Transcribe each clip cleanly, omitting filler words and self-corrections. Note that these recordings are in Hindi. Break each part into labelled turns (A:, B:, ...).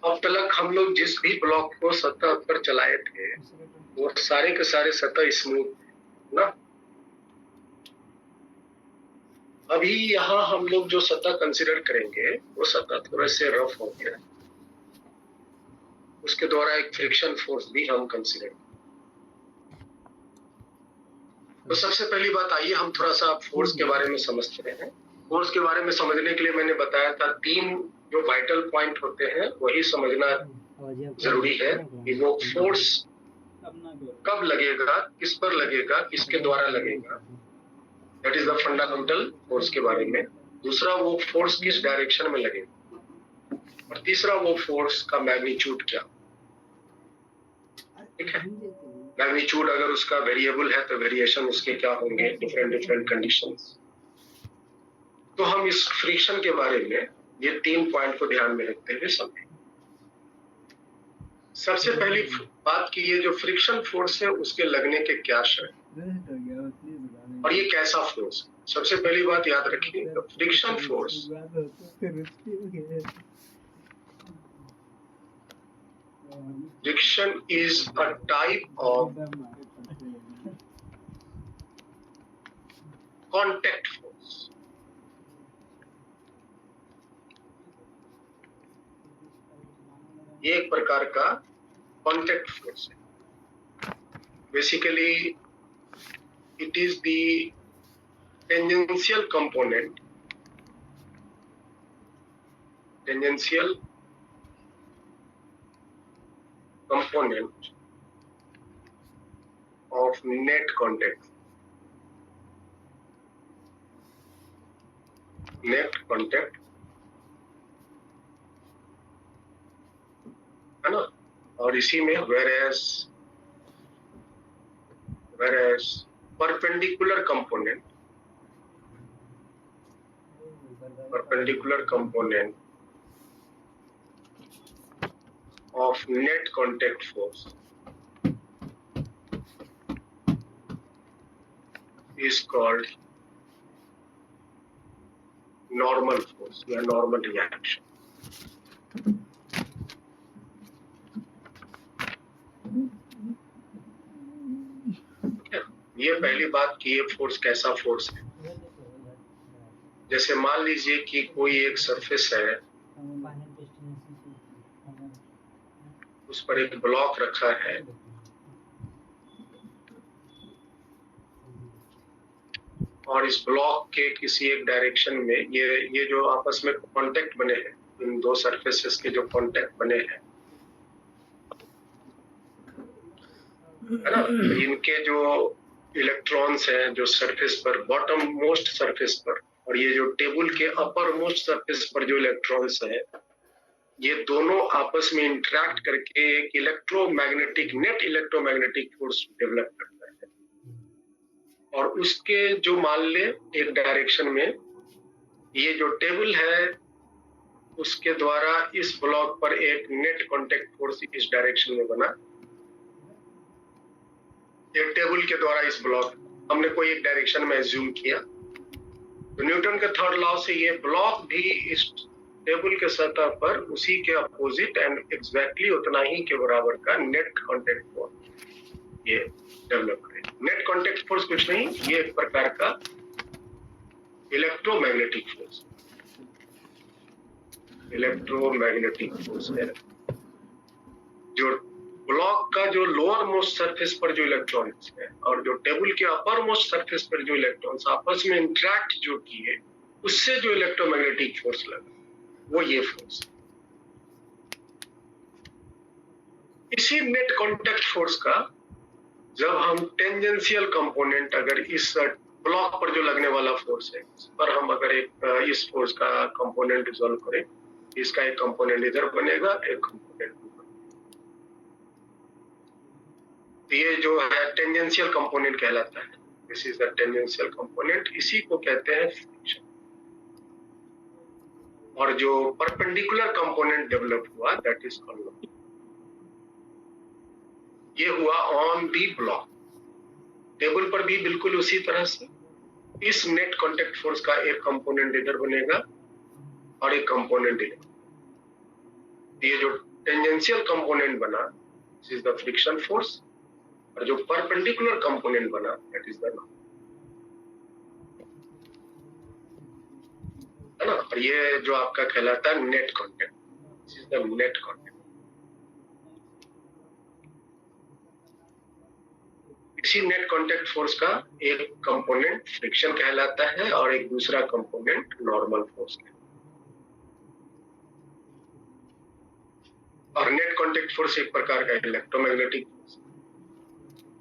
A: अब तक हम लोग जिस भी ब्लॉक को सतह पर चलाए थे वो सारे के सारे सतह स्मूथ ना। अभी यहाँ हम लोग जो सतह कंसीडर करेंगे वो सतह थोड़े से रफ हो गया, उसके द्वारा एक फ्रिक्शन फोर्स भी हम कंसीडर करें। तो सबसे पहली बात आइए हम थोड़ा सा फोर्स के बारे में समझते हैं। फोर्स के बारे में समझने के लिए मैंने बताया था 3 जो वाइटल पॉइंट होते हैं वही समझना जरूरी है कि वो फोर्स कब लगेगा, किस पर लगेगा, किसके द्वारा लगेगा, that is the fundamental force के बारे में। दूसरा वो फोर्स किस डायरेक्शन में लगेगा, और तीसरा वो फोर्स का मैग्नीट्यूड क्या। ठीक है, मैग्नीट्यूड अगर उसका वेरिएबल है तो वेरिएशन उसके क्या होंगे, डिफरेंट कंडीशंस। तो हम इस फ्रिक्शन के बारे में ये 3 पॉइंट को ध्यान में रखते हुए समझें। सबसे पहली बात कि ये जो फ्रिक्शन फोर्स है उसके लगने के क्या शर्त और ये कैसा फोर्स है। सबसे पहली बात याद रखिए, friction force friction is a type of contact force. ये एक प्रकार का कॉन्टैक्ट फोर्स है। Basically it is the tangential component of net contact है ना। और इसी में whereas perpendicular component of net contact force is called normal force या normal reaction। ये पहली बात कि ये फोर्स कैसा फोर्स है। जैसे मान लीजिए कि कोई एक सरफेस है, उस पर एक ब्लॉक रखा है, और इस ब्लॉक के किसी एक डायरेक्शन में ये जो आपस में कांटेक्ट बने हैं, इन दो सरफेसेस के जो कांटेक्ट बने हैं है ना, इनके जो इलेक्ट्रॉन्स हैं जो सरफेस पर, बॉटम मोस्ट सरफेस पर, और ये जो टेबल के अपर मोस्ट सरफेस पर जो इलेक्ट्रॉन्स हैं, ये दोनों आपस में इंटरेक्ट करके एक नेट इलेक्ट्रोमैग्नेटिक फोर्स डेवलप करता है। और उसके जो मान ले एक डायरेक्शन में ये जो टेबल है उसके द्वारा इस ब्लॉक पर एक नेट कांटेक्ट फोर्स इस डायरेक्शन में बना। एक टेबल के द्वारा इस ब्लॉक हमने कोई एक डायरेक्शन में एज्यूम किया, तो न्यूटन के थर्ड लॉ से ये ब्लॉक भी इस टेबल के सतह पर उसी के अपोजिट एंड एग्जैक्टली उतना ही के बराबर का नेट कांटेक्ट फोर्स ये डेवलप करे। नेट कांटेक्ट फोर्स कुछ नहीं, ये एक प्रकार का इलेक्ट्रोमैग्नेटिक फोर्स है। जो ब्लॉक का जो लोअर मोस्ट सरफेस पर जो इलेक्ट्रॉन्स है और जो टेबल के अपर मोस्ट सरफेस पर जो इलेक्ट्रॉन्स आपस में इंटरेक्ट जो किए, उससे जो इलेक्ट्रोमैग्नेटिक फोर्स लगा वो ये फोर्स। इसी नेट कांटेक्ट फोर्स का जब हम टेंजेंशियल कंपोनेंट, अगर इस ब्लॉक पर जो लगने वाला फोर्स है इस पर हम अगर एक इस फोर्स का कंपोनेंट रिजॉल्व करें, इसका एक कंपोनेंट इधर बनेगा, एक कंपोनेंट ये जो है टेंजेंशियल कंपोनेंट कहलाता है। This is the tangential component, इसी को कहते हैं फ्रिक्शन। और जो परपेंडिकुलर कंपोनेंट डेवलप हुआ दैट इज कॉल्ड, ये हुआ ऑन दी ब्लॉक। टेबल पर भी बिल्कुल उसी तरह से इस नेट कांटेक्ट फोर्स का एक कंपोनेंट इधर बनेगा और एक कंपोनेंट इधर। ये जो टेंजेंशियल कंपोनेंट बना this is the friction force, और जो परपेंडिकुलर कंपोनेंट बना दैट इज द नॉर्मल, है ना। और ये जो आपका कहलाता है net contact, this is the net contact. इसी नेट कांटेक्ट फोर्स का एक कंपोनेंट फ्रिक्शन कहलाता है और एक दूसरा कंपोनेंट नॉर्मल फोर्स है। और नेट कांटेक्ट फोर्स एक प्रकार का इलेक्ट्रोमैग्नेटिक फोर्स,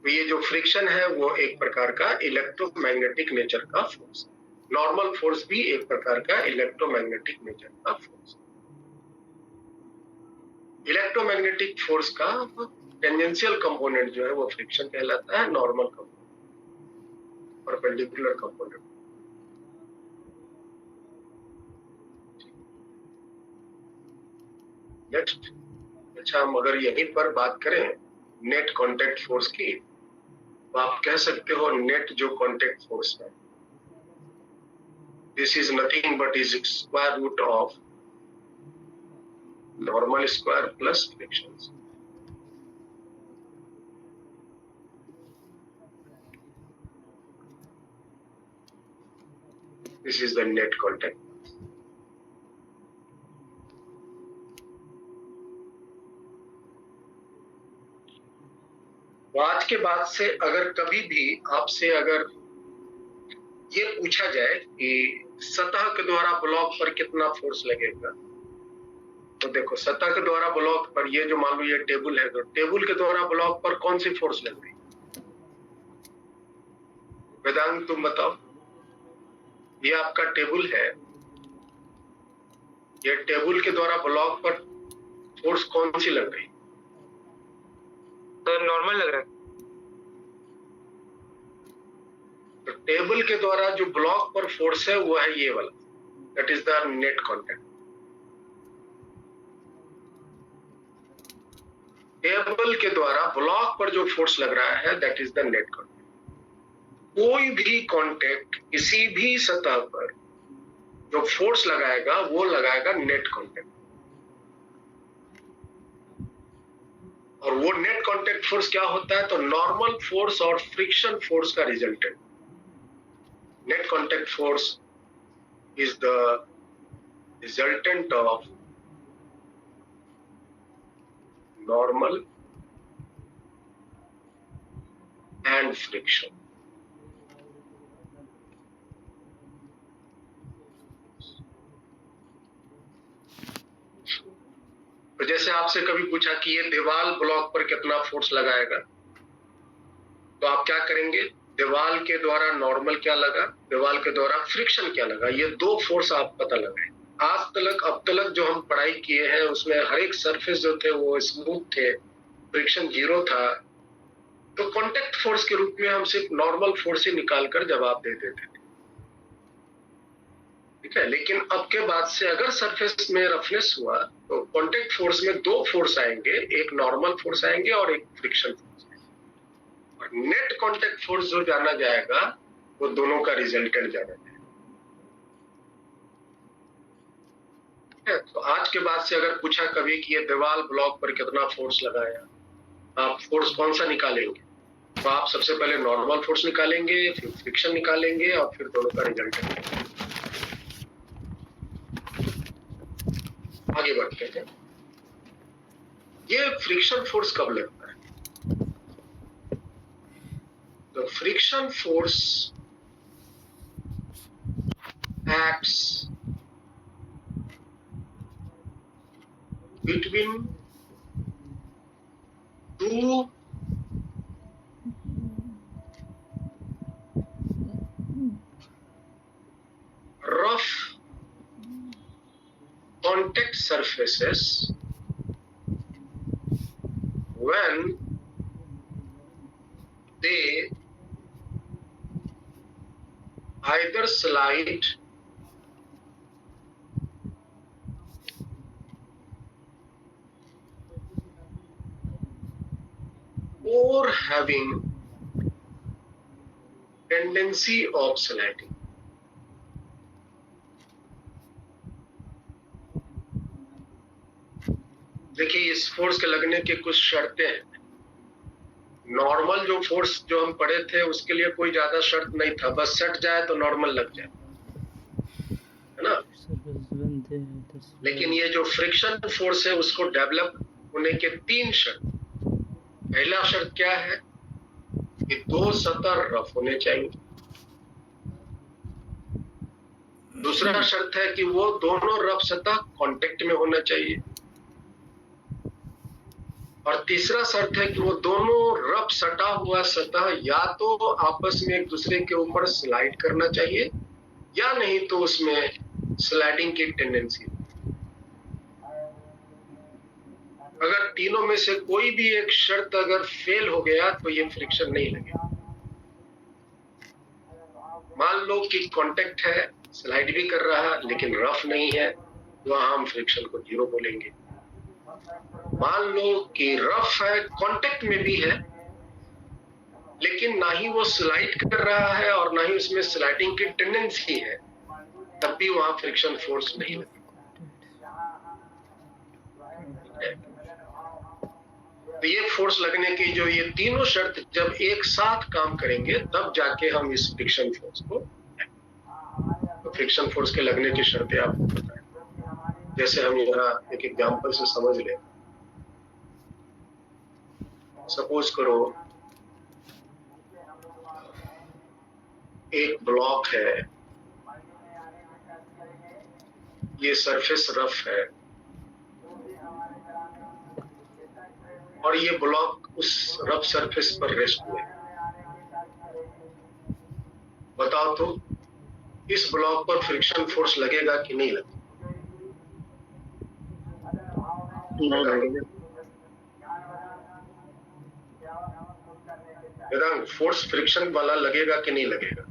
A: तो ये जो फ्रिक्शन है वो एक प्रकार का इलेक्ट्रोमैग्नेटिक नेचर का फोर्स है। नॉर्मल फोर्स भी एक प्रकार का इलेक्ट्रोमैग्नेटिक नेचर का फोर्स है। इलेक्ट्रोमैग्नेटिक फोर्स का टेंजेंशियल कंपोनेंट जो है वो फ्रिक्शन कहलाता है, normal component perpendicular component. Next, अच्छा हम अगर यहीं पर बात करें नेट कांटेक्ट फोर्स की, तो आप कह सकते हो नेट जो कांटेक्ट फोर्स है this is nothing but is square root of normal square plus friction. This is the net contact. तो आज के बाद से अगर कभी भी आपसे अगर ये पूछा जाए कि सतह के द्वारा ब्लॉक पर कितना फोर्स लगेगा, तो देखो सतह के द्वारा ब्लॉक पर ये जो मान लो ये टेबल है, तो टेबल के द्वारा ब्लॉक पर कौन सी फोर्स लग रही? वेदांत तुम बताओ। ये आपका टेबल है, ये टेबल के द्वारा ब्लॉक पर फोर्स कौन सी लग रही?
B: तो नॉर्मल लग रहा है।
A: तो टेबल के द्वारा जो ब्लॉक पर फोर्स है वो है ये वाला, that is the net contact. Table के द्वारा ब्लॉक पर जो फोर्स लग रहा है that is the net contact. कोई भी कांटेक्ट किसी भी सतह पर जो फोर्स लगाएगा वो लगाएगा नेट कांटेक्ट, और वो नेट कांटेक्ट फोर्स क्या होता है? तो नॉर्मल फोर्स और फ्रिक्शन फोर्स का resultant. Net contact force is the resultant of normal and friction. तो जैसे आपसे कभी पूछा कि ये दीवार ब्लॉक पर कितना फोर्स लगाएगा, तो आप क्या करेंगे? दीवार के द्वारा नॉर्मल क्या लगा, दीवार के द्वारा फ्रिक्शन क्या लगा, ये दो फोर्स आप पता लगाए। आज तक अब तक जो हम पढ़ाई किए हैं उसमें हर एक सरफेस जो थे वो स्मूथ थे, फ्रिक्शन 0 था, तो कांटेक्ट फोर्स के रूप में हम सिर्फ नॉर्मल फोर्स ही निकालकर जवाब दे देते थे, ठीक है। लेकिन अब के बाद से अगर सरफेस में रफनेस हुआ तो कांटेक्ट फोर्स में दो फोर्स आएंगे, एक नॉर्मल फोर्स आएंगे और एक फ्रिक्शन फोर्स आएंगे। और नेट कांटेक्ट फोर्स जो जाना जाएगा वो दोनों का रिजल्टेंट जाना जाएगा। तो आज के बाद से अगर पूछा कभी कि ये दीवार ब्लॉक पर कितना फोर्स लगाया, आप फोर्स कौन सा निकालेंगे? तो आप सबसे पहले नॉर्मल फोर्स निकालेंगे, फिर फ्रिक्शन निकालेंगे और फिर दोनों का रिजल्टेंट। आगे बढ़ते हैं। ये फ्रिक्शन फोर्स कब लगता है? तो friction force acts between two rough contact surfaces when they either slide or having tendency of sliding। देखिए इस फोर्स के लगने की कुछ शर्तें हैं। नॉर्मल जो फोर्स जो हम पढ़े थे उसके लिए कोई ज्यादा शर्त नहीं था, बस सट जाए तो नॉर्मल लग जाए, है ना। लेकिन ये जो फ्रिक्शन फोर्स है उसको डेवलप होने के 3 शर्त। पहला शर्त क्या है कि 2 सतह रफ होने चाहिए। दूसरा शर्त है कि वो दोनों रफ सतह कांटेक्ट में होना चाहिए। और तीसरा शर्त है कि वो दोनों रफ सटा हुआ सतह या तो आपस में एक दूसरे के ऊपर स्लाइड करना चाहिए या नहीं तो उसमें स्लाइडिंग की टेंडेंसी। अगर तीनों में से कोई भी एक शर्त अगर फेल हो गया तो ये फ्रिक्शन नहीं लगेगा। मान लो कि कांटेक्ट है, स्लाइड भी कर रहा है लेकिन रफ नहीं है, वहां हम फ्रिक्शन को 0 बोलेंगे। मान लो कि रफ है, कांटेक्ट में भी है, लेकिन ना ही वो स्लाइड कर रहा है और ना ही उसमें स्लाइडिंग की टेंडेंसी है, तब भी वहां फ्रिक्शन फोर्स नहीं लगेगा। तो ये फोर्स लगने की जो ये तीनों शर्त जब एक साथ काम करेंगे तब जाके हम इस फ्रिक्शन फोर्स को, तो फ्रिक्शन फोर्स के लगने की शर्तें आपको बताएं। जैसे हम यहाँ एक एग्जांपल से समझ लें। सपोज करो एक ब्लॉक है, ये सरफेस रफ है और ये ब्लॉक उस रफ सरफेस पर रेस्ट हुए। बताओ तो इस ब्लॉक पर फ्रिक्शन फोर्स लगेगा कि नहीं लगेगा? वेदांत, फोर्स फ्रिक्शन वाला लगेगा कि नहीं लगेगा?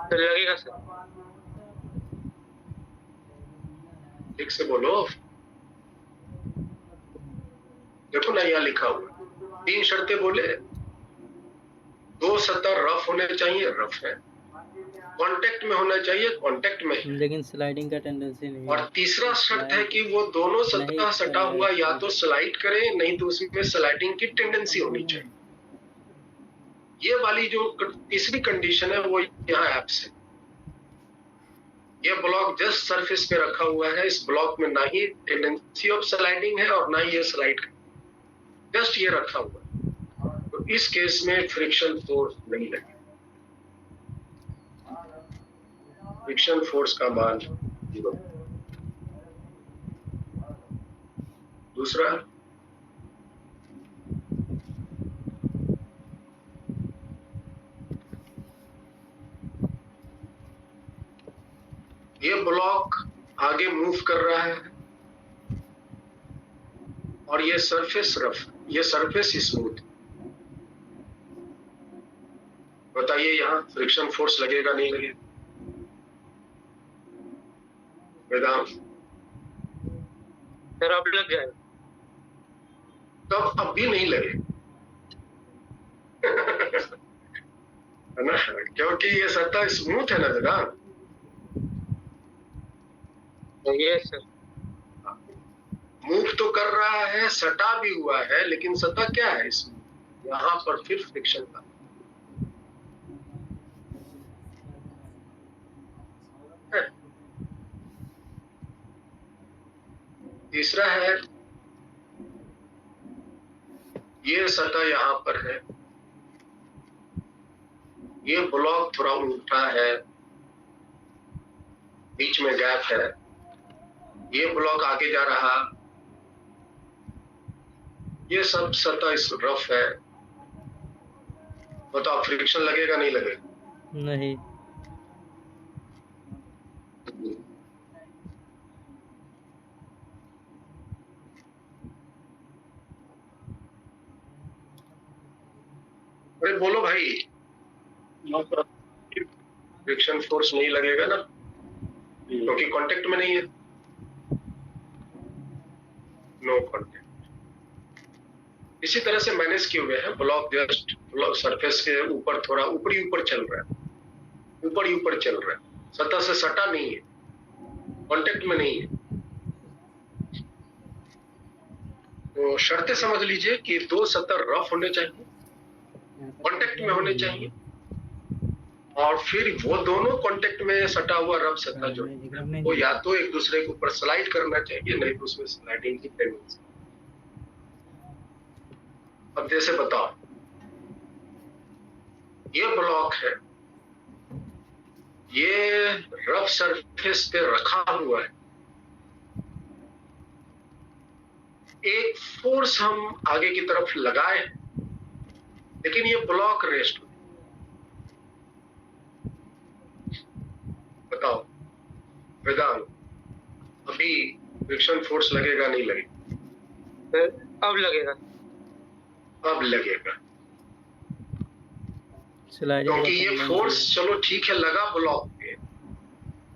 B: तो लगेगा सर।
A: ठीक से बोलो। देखो ना यहाँ लिखा हुआ 3 शर्तें बोले। 2 सतह रफ होने चाहिए, रफ है। कांटेक्ट में होना चाहिए, कांटेक्ट में है।
C: लेकिन स्लाइडिंग का टेंडेंसी नहीं है।
A: और तीसरा शर्त है कि वो दोनों सतह सटा हुआ या तो स्लाइड करे नहीं तो उसमें स्लाइडिंग की टेंडेंसी होनी चाहिए। ये वाली जो तीसरी कंडीशन है वो यहाँ एब्सेंट। ये ब्लॉक जस्ट सरफेस पे रखा हुआ है, इस ब्लॉक में ना ही टेंडेंसी ऑफ स्लाइडिंग है और ना ही ये स्लाइड, जस्ट ये रखा हुआ है। तो इस केस में फ्रिक्शन फोर्स नहीं लगेगा। फ्रिक्शन फोर्स का मान 0। दूसरा, ये ब्लॉक आगे मूव कर रहा है और ये सरफेस रफ, ये सरफेस स्मूथ। बताइए यहाँ फ्रिक्शन फोर्स लगेगा नहीं लगेगा? वेदांत,
B: सर अब लग जाएगा।
A: तब अब भी नहीं लगे है ना, क्योंकि ये सतह स्मूथ है ना वेदांत।
B: Yes sir.
A: मूव तो कर रहा है, सटा भी हुआ है, लेकिन सतह क्या है इसमें? यहाँ पर फिर फ्रिक्शन का। तीसरा है ये सतह यहाँ पर है, ये ब्लॉक थोड़ा उल्टा है, बीच में गैप है, ये ब्लॉक आगे जा रहा, ये सब सतह इस रफ है। बताओ फ्रिक्शन लगेगा नहीं लगेगा?
C: नहीं।
A: अरे बोलो भाई, फ्रिक्शन फोर्स नहीं लगेगा ना, क्योंकि कांटेक्ट में नहीं है। No contact. इसी तरह से मैनेज किए हुए हैं। ब्लॉक जस्ट सरफेस के ऊपर थोड़ा ऊपरी ऊपर चल रहा है, ऊपर ही ऊपर चल रहा है, सतह से सटा नहीं है, कांटेक्ट में नहीं है। तो शर्तें समझ लीजिए कि दो सतह रफ होने चाहिए, कांटेक्ट में होने चाहिए, और फिर वो दोनों कांटेक्ट में सटा हुआ रफ सतह जो है वो या तो एक दूसरे के ऊपर स्लाइड करना चाहिए, नहीं तो उसमें स्लाइडिंग की टेंडेंसी। अब जैसे बताओ, ये ब्लॉक है, ये रफ सरफेस पे रखा हुआ है, एक फोर्स हम आगे की तरफ लगाए, लेकिन ये ब्लॉक रेस्ट। बताओ वेदांत, अभी फ्रिक्शन फोर्स लगेगा नहीं लगेगा?
B: सर अब लगेगा।
A: अब लगेगा,
C: स्लाइडिंग
A: क्योंकि ये फोर्स चलो ठीक है लगा ब्लॉक पे,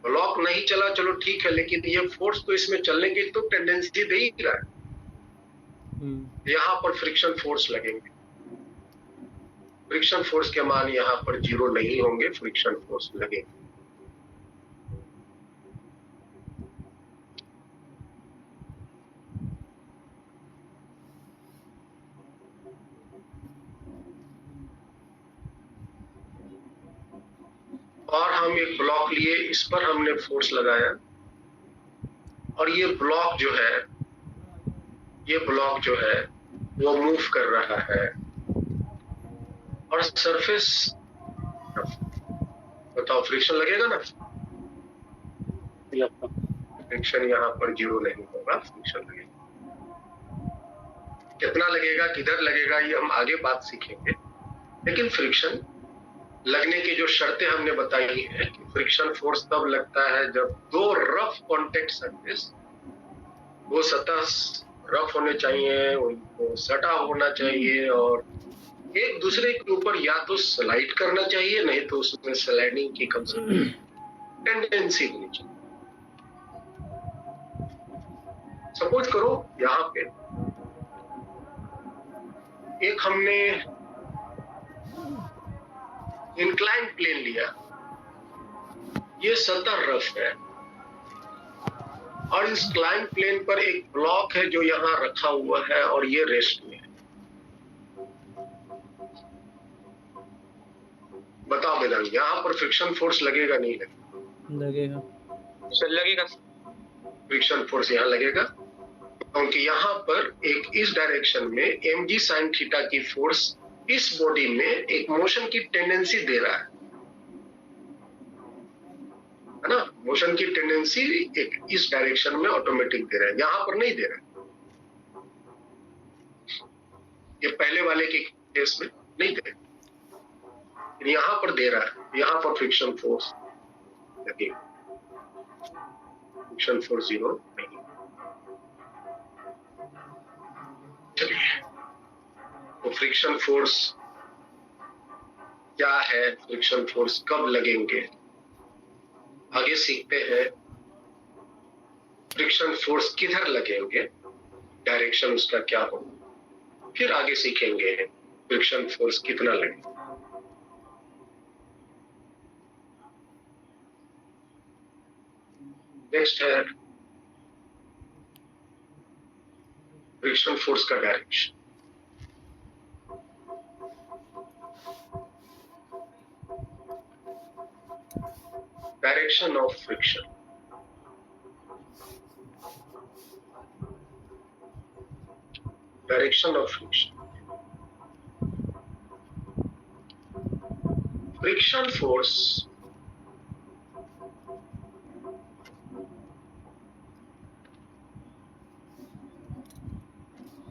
A: ब्लॉक नहीं चला चलो ठीक है, लेकिन ये फोर्स तो इसमें चलने की तो टेंडेंसी दे ही रहा है। यहाँ पर फ्रिक्शन फोर्स लगेंगे, फ्रिक्शन फोर्स के मान यहाँ पर 0 नहीं होंगे, फ्रिक्शन फोर्स लगेंगे। और हम एक ब्लॉक लिए, इस पर हमने फोर्स लगाया, और ये ब्लॉक जो है, ये ब्लॉक जो है वो मूव कर रहा है, और सरफेस, बताओ फ्रिक्शन लगेगा ना? फ्रिक्शन यहाँ पर 0 नहीं होगा, फ्रिक्शन लगेगा। कितना लगेगा, किधर लगेगा, ये हम आगे बात सीखेंगे, लेकिन फ्रिक्शन लगने की जो शर्तें हमने बताई है कि फ्रिक्शन फोर्स तब लगता है जब दो रफ कॉन्टेक्ट सरफेस, वो सतह रफ होने चाहिए, उनको सटा होना चाहिए, और एक दूसरे के ऊपर या तो स्लाइड करना चाहिए, नहीं तो उसमें स्लाइडिंग की कम से कम टेंडेंसी होनी चाहिए। सपोज करो यहाँ पे एक हमने इंक्लाइन प्लेन लिया, ये सतह रफ है, और इस इंक्लाइन प्लेन पर एक ब्लॉक है जो यहाँ रखा हुआ है, और ये रेस्ट में है। बताओ वेदांत, यहाँ पर फ्रिक्शन फोर्स लगेगा नहीं लगेगा?
B: सर लगेगा।
A: फ्रिक्शन फोर्स यहाँ लगेगा, क्योंकि यहाँ पर एक इस डायरेक्शन में mg sin थीटा की फोर्स इस बॉडी में एक मोशन की टेंडेंसी दे रहा है ना? मोशन की टेंडेंसी एक इस डायरेक्शन में ऑटोमेटिक दे रहा है, यहाँ पर नहीं दे रहा है। ये पहले वाले के केस में नहीं दे रहा, यहाँ पर दे रहा है, यहाँ पर फ्रिक्शन फोर्स लगेगा, फ्रिक्शन फोर्स 0 नहीं। चलिए, तो फ्रिक्शन फोर्स क्या है, फ्रिक्शन फोर्स कब लगेंगे, आगे सीखते हैं। फ्रिक्शन फोर्स किधर लगेंगे, डायरेक्शन उसका क्या होगा, फिर आगे सीखेंगे फ्रिक्शन फोर्स कितना लगेगा। नेक्स्ट है फ्रिक्शन फोर्स का direction. Direction of friction. Direction of friction. Friction force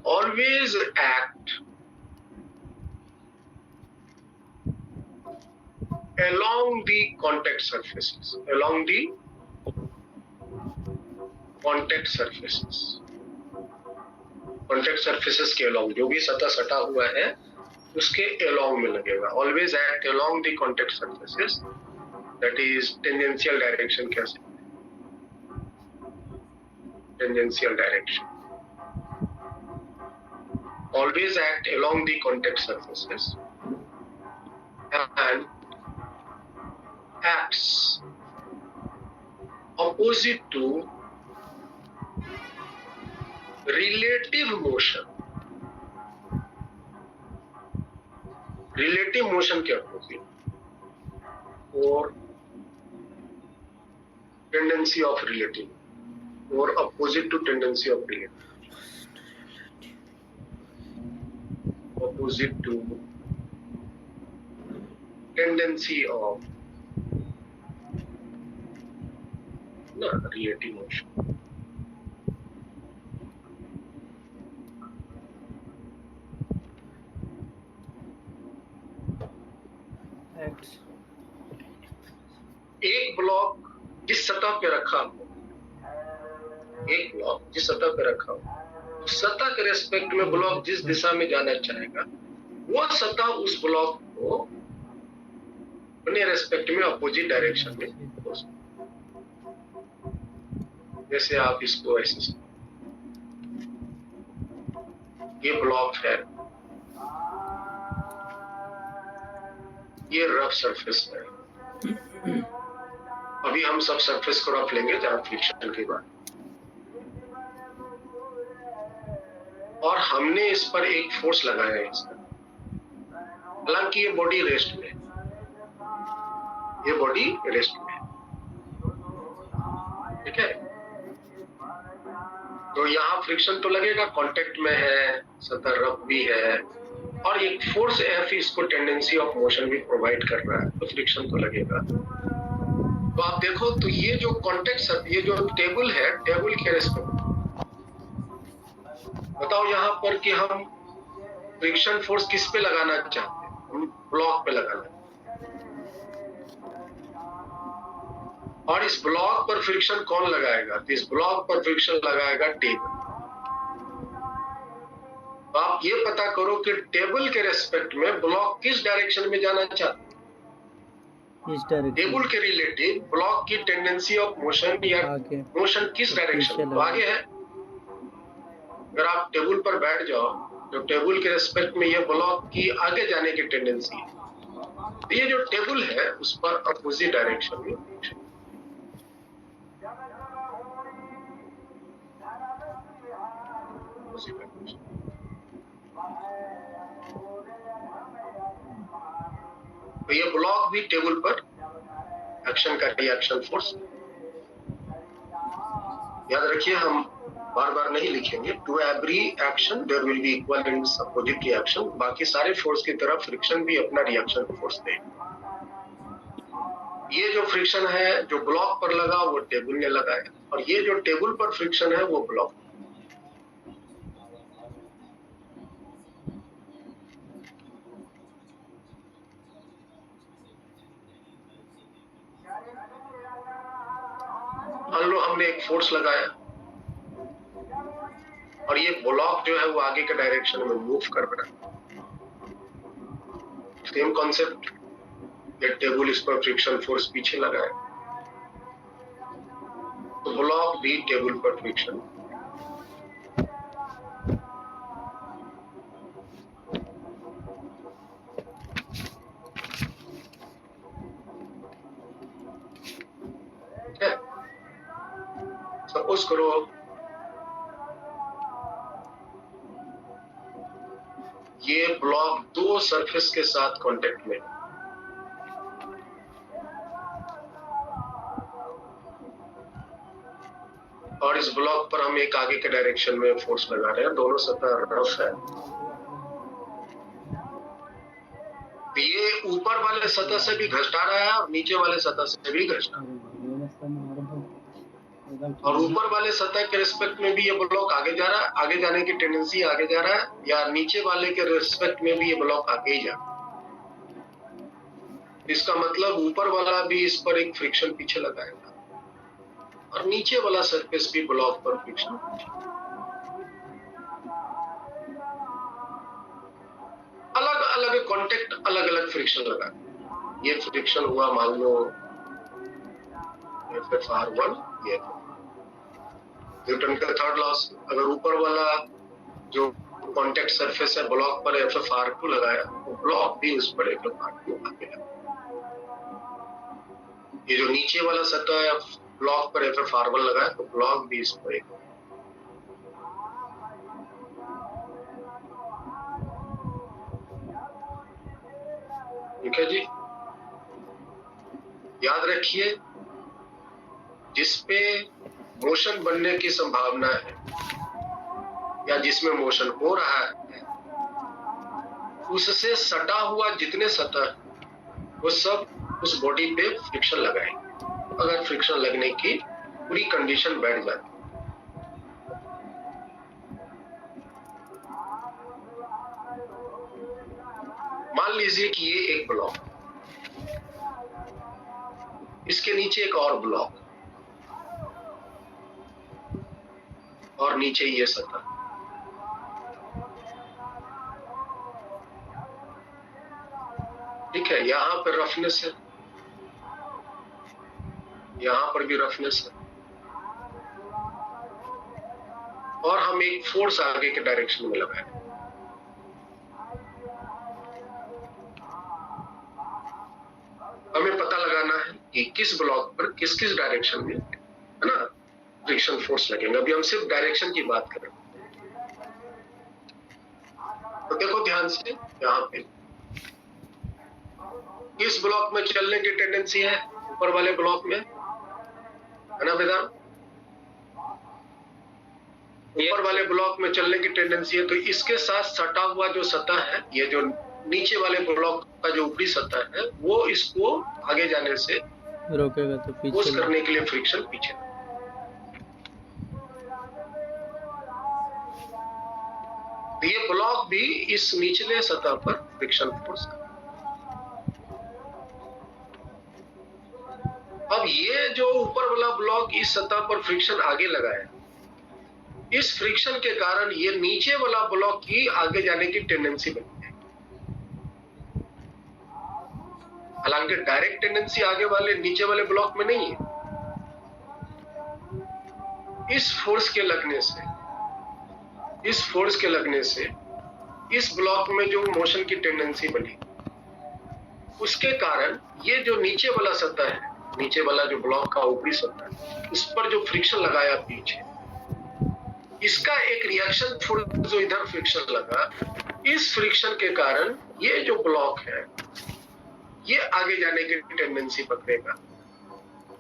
A: always act along the contact surfaces, along the contact surfaces, contact surfaces के along, जो भी सतह सटा हुआ है उसके along में लगेगा। Always act along the contact surfaces, that is tangential direction कह सकते हैं, tangential direction। Always act along the contact surfaces and acts opposite to relative motion के अपोजिट और टेंडेंसी ऑफ रिलेटिव और opposite to tendency of relative, opposite to tendency of relative motion. एक ब्लॉक जिस सतह पे रखा हो, एक ब्लॉक जिस सतह पे रखा हो, सतह के रेस्पेक्ट में ब्लॉक जिस दिशा में जाना चाहेगा वो सतह उस ब्लॉक को अपने रेस्पेक्ट में अपोजिट डायरेक्शन में हो सकता है। जैसे आप इसको ऐसे, ये ब्लॉक है, ये रफ सरफेस है। अभी हम सब सरफेस को रफ लेंगे जहां फ्रिक्शन के बाद, और हमने इस पर एक फोर्स लगाया है इसका। हालांकि ये बॉडी रेस्ट में है, ये बॉडी रेस्ट में है, ठीक है। तो यहाँ फ्रिक्शन तो लगेगा, कांटेक्ट में है, सतह रफ भी है, और एक फोर्स एफ इसको टेंडेंसी ऑफ मोशन भी प्रोवाइड कर रहा है, तो फ्रिक्शन तो लगेगा। तो आप देखो, तो ये जो कॉन्टेक्ट, ये जो टेबल है, टेबल के रेस्पेक्ट बताओ यहाँ पर कि हम फ्रिक्शन फोर्स किस पे लगाना चाहते हैं? हम ब्लॉक पे लगाना, और इस ब्लॉक पर फ्रिक्शन कौन लगाएगा? तो इस ब्लॉक पर फ्रिक्शन लगाएगा टेबल। तो आप ये पता करो कि टेबल के रेस्पेक्ट में ब्लॉक किस डायरेक्शन में जाना चाहते हैं। टेबल के रिलेटिव ब्लॉक की टेंडेंसी ऑफ मोशन या मोशन किस डायरेक्शन में आगे है। अगर आप टेबल पर बैठ जाओ तो टेबल के रेस्पेक्ट में ये ब्लॉक की आगे जाने की टेंडेंसी है, तो ये जो टेबल है उस पर अपोजिट डायरेक्शन में। तो ये ब्लॉक भी टेबल पर एक्शन का रिएक्शन फोर्स। याद रखिए, हम बार बार नहीं लिखेंगे, to every action there will be equal and opposite reaction. बाकी सारे फोर्स की तरफ फ्रिक्शन भी अपना रिएक्शन फोर्स दे। ये जो फ्रिक्शन है जो ब्लॉक पर लगा वो टेबल ने लगाया, और ये जो टेबल पर फ्रिक्शन है वो ब्लॉक। मान लो हमने एक फोर्स लगाया और ये ब्लॉक जो है वो आगे के डायरेक्शन में मूव कर रहा है। सेम कॉन्सेप्ट, ये टेबल इस पर फ्रिक्शन फोर्स पीछे लगाया, तो ब्लॉक भी टेबल पर फ्रिक्शन। सपोज करो ये ब्लॉक दो सरफेस के साथ कांटेक्ट में, और इस ब्लॉक पर हम एक आगे के डायरेक्शन में फोर्स लगा रहे हैं, दोनों सतह रफ है। ये ऊपर वाले सतह से भी घसटा रहा है और नीचे वाले सतह से भी घसटा रहा है, और ऊपर वाले सतह के रिस्पेक्ट में भी ये ब्लॉक आगे जा रहा है, आगे जाने की टेंडेंसी आगे जा रहा है, या नीचे वाले के रिस्पेक्ट में भी ये ब्लॉक आगे ही जा रहा है। इसका मतलब ऊपर वाला भी इस पर एक फ्रिक्शन पीछे लगाएगा, और नीचे वाला सरफेस भी ब्लॉक पर फ्रिक्शन। अलग अलग कांटेक्ट, अलग अलग फ्रिक्शन लगा। ये फ्रिक्शन हुआ मान लो FR1, ये न्यूटन का थर्ड लॉ। अगर ऊपर वाला जो कांटेक्ट सरफेस है ब्लॉक पर FR2 लगाया, तो ब्लॉक भी उस पर FR2 लगेगा। ये जो नीचे वाला सतह है ब्लॉक पर FR1 लगाया, तो ब्लॉक भी इस पर एक। ठीक है जी, याद रखिए जिसपे मोशन बनने की संभावना है या जिसमें मोशन हो रहा है उससे सटा हुआ जितने सतह वो सब उस बॉडी पे फ्रिक्शन लगाएंगे। अगर फ्रिक्शन लगने की पूरी कंडीशन बैठ जाती, मान लीजिए कि ये एक ब्लॉक, इसके नीचे एक और ब्लॉक और नीचे ये सतह, ठीक है। यहाँ पर रफनेस है, यहाँ पर भी रफनेस है और हम एक फोर्स आगे के डायरेक्शन में लगाए। हमें पता लगाना है कि किस ब्लॉक पर किस किस डायरेक्शन में, है ना, फ्रिक्शन फोर्स लगेगा। अभी हम सिर्फ डायरेक्शन की बात करें तो देखो ध्यान से, यहाँ पे किस ब्लॉक में चलने की टेंडेंसी है, ऊपर वाले ब्लॉक में, है ना वेदांत? ऊपर वाले ब्लॉक में चलने की टेंडेंसी है, तो इसके साथ सटा हुआ जो सतह है, ये जो नीचे वाले ब्लॉक का जो ऊपरी सतह है, वो इसको आगे जाने से
C: रोकेगा तो
A: फोर्स
C: पीछे
A: करने के लिए फ्रिक्शन पीछे। तो ये ब्लॉक भी इस निचले सतह पर फ्रिक्शन फोर्स कर। अब ये जो ऊपर वाला ब्लॉक इस सतह पर फ्रिक्शन आगे लगाया, इस फ्रिक्शन के कारण ये नीचे वाला ब्लॉक की आगे जाने की टेंडेंसी बनती है। हालांकि डायरेक्ट टेंडेंसी आगे वाले नीचे वाले ब्लॉक में नहीं है। इस फोर्स के लगने से इस ब्लॉक में जो मोशन की टेंडेंसी बनी, उसके कारण ये जो नीचे वाला सतह है, नीचे वाला जो ब्लॉक का ऊपरी सतह है, उस पर जो फ्रिक्शन लगाया पीछे, इसका एक रिएक्शन फोर्स जो इधर फ्रिक्शन लगा, इस फ्रिक्शन के कारण ये जो ब्लॉक है ये आगे जाने की टेंडेंसी पकड़ेगा